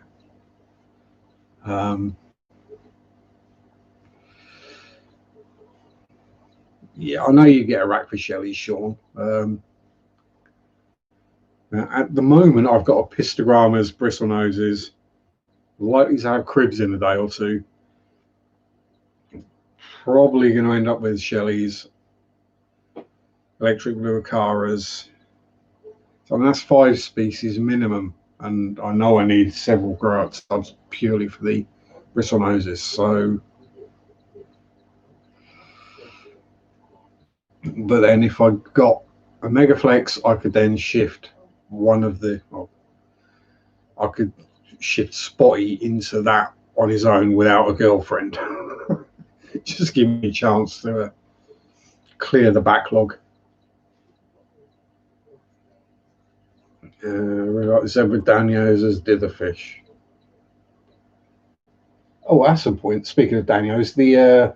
Yeah, I know you get a rack for shellies, Sean. At the moment, I've got a pistogrammas, bristle noses, likely to have cribs in a day or two. Probably going to end up with shellies, electric blue acaras. So that's 5 species minimum, and I know I need several grow out stubs purely for the bristle noses. So, but then if I got a Mega Flex, I could then shift one of the. Well, I could shift Spotty into that on his own without a girlfriend. Just give me a chance to clear the backlog. We got zebra danios as ditherfish. Oh, that's a point. Speaking of danios, the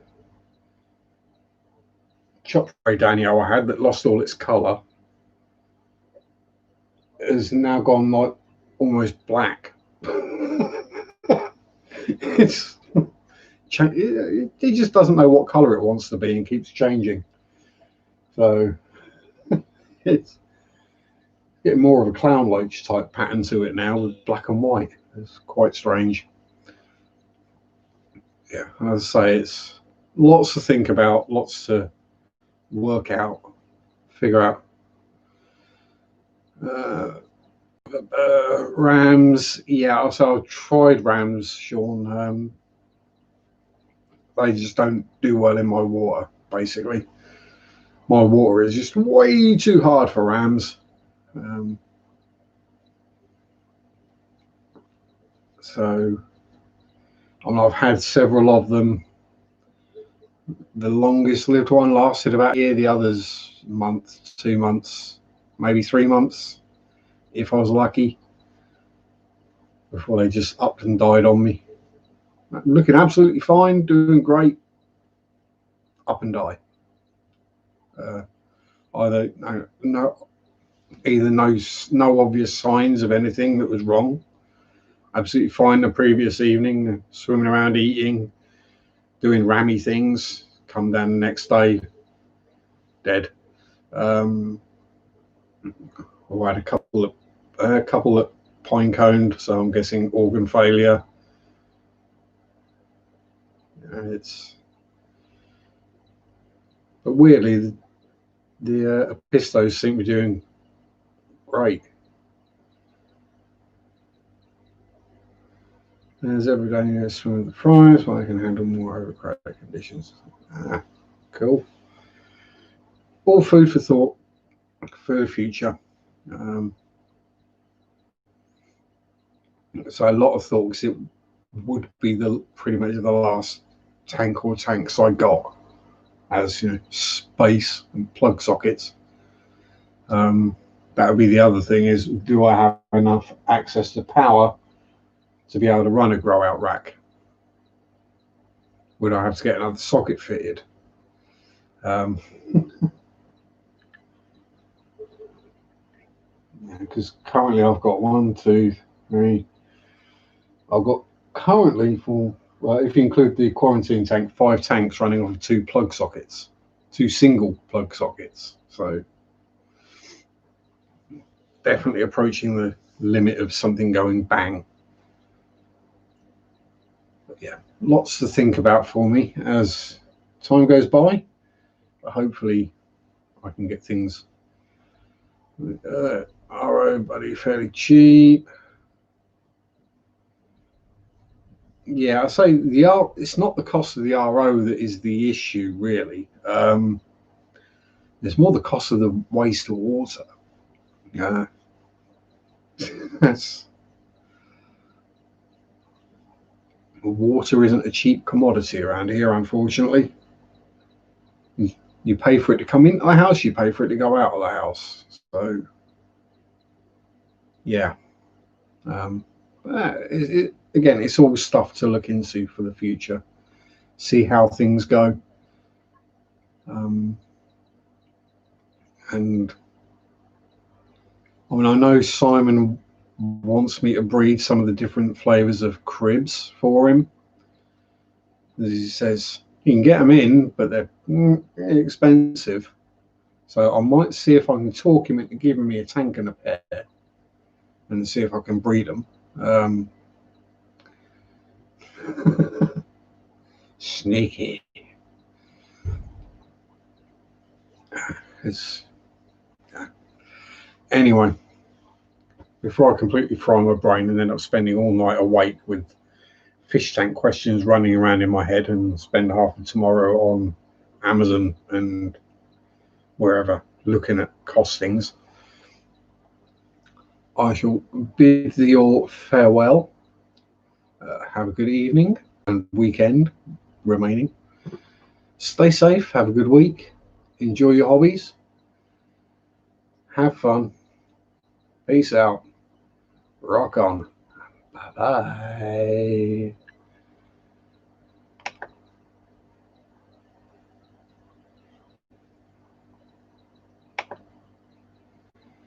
chop tray danio I had that lost all its colour has now gone like almost black. It's it just doesn't know what colour it wants to be and keeps changing. So it's getting more of a clown loach type pattern to it now with black and white. It's quite strange. Yeah, as I say, it's lots to think about, lots to work out, figure out. Rams, yeah. So I've tried rams, Sean. They just don't do well in my water. Basically, my water is just way too hard for rams. So I've had several of them. The longest lived one lasted about a year. The others, a month, 2 months, maybe 3 months, if I was lucky, before they just upped and died on me. Looking absolutely fine, doing great, up and die. Either no obvious signs of anything that was wrong. Absolutely fine the previous evening, swimming around, eating, doing rammy things. Come down the next day, dead. I had a couple of pine coned, so I'm guessing organ failure. But weirdly, the pistos seem to be doing great. There's every day you swim with the fries, so I can handle more overcrowded conditions. Cool. All food for thought for the future. So a lot of thoughts. It would be pretty much the last tank or tanks I got. as space and plug sockets. That would be the other thing, is do I have enough access to power to be able to run a grow out rack? Would I have to get another socket fitted? Because currently I've got 1, 2, 3. I've got currently, for, well, if you include the quarantine tank, 5 tanks running on 2 plug sockets, 2 single plug sockets. So definitely approaching the limit of something going bang. But yeah, lots to think about for me as time goes by. But hopefully I can get things RO buddy fairly cheap. Yeah, I say it's not the cost of the RO that is the issue, really. There's more the cost of the waste of water. That's water isn't a cheap commodity around here, unfortunately. You pay for it to come into the house, you pay for it to go out of the house. So, yeah. Again, it's all stuff to look into for the future. See how things go. And I mean, I know Simon wants me to breed some of the different flavors of cribs for him. As he says, you can get them in, but they're expensive. So I might see if I can talk him into giving me a tank and a pair, and see if I can breed them. Sneaky. Anyway, before I completely fry my brain and end up spending all night awake with fish tank questions running around in my head, and spend half of tomorrow on Amazon and wherever looking at costings, I shall bid thee all farewell. Have a good evening and weekend remaining. Stay safe, have a good week, enjoy your hobbies, have fun, peace out, rock on, bye bye.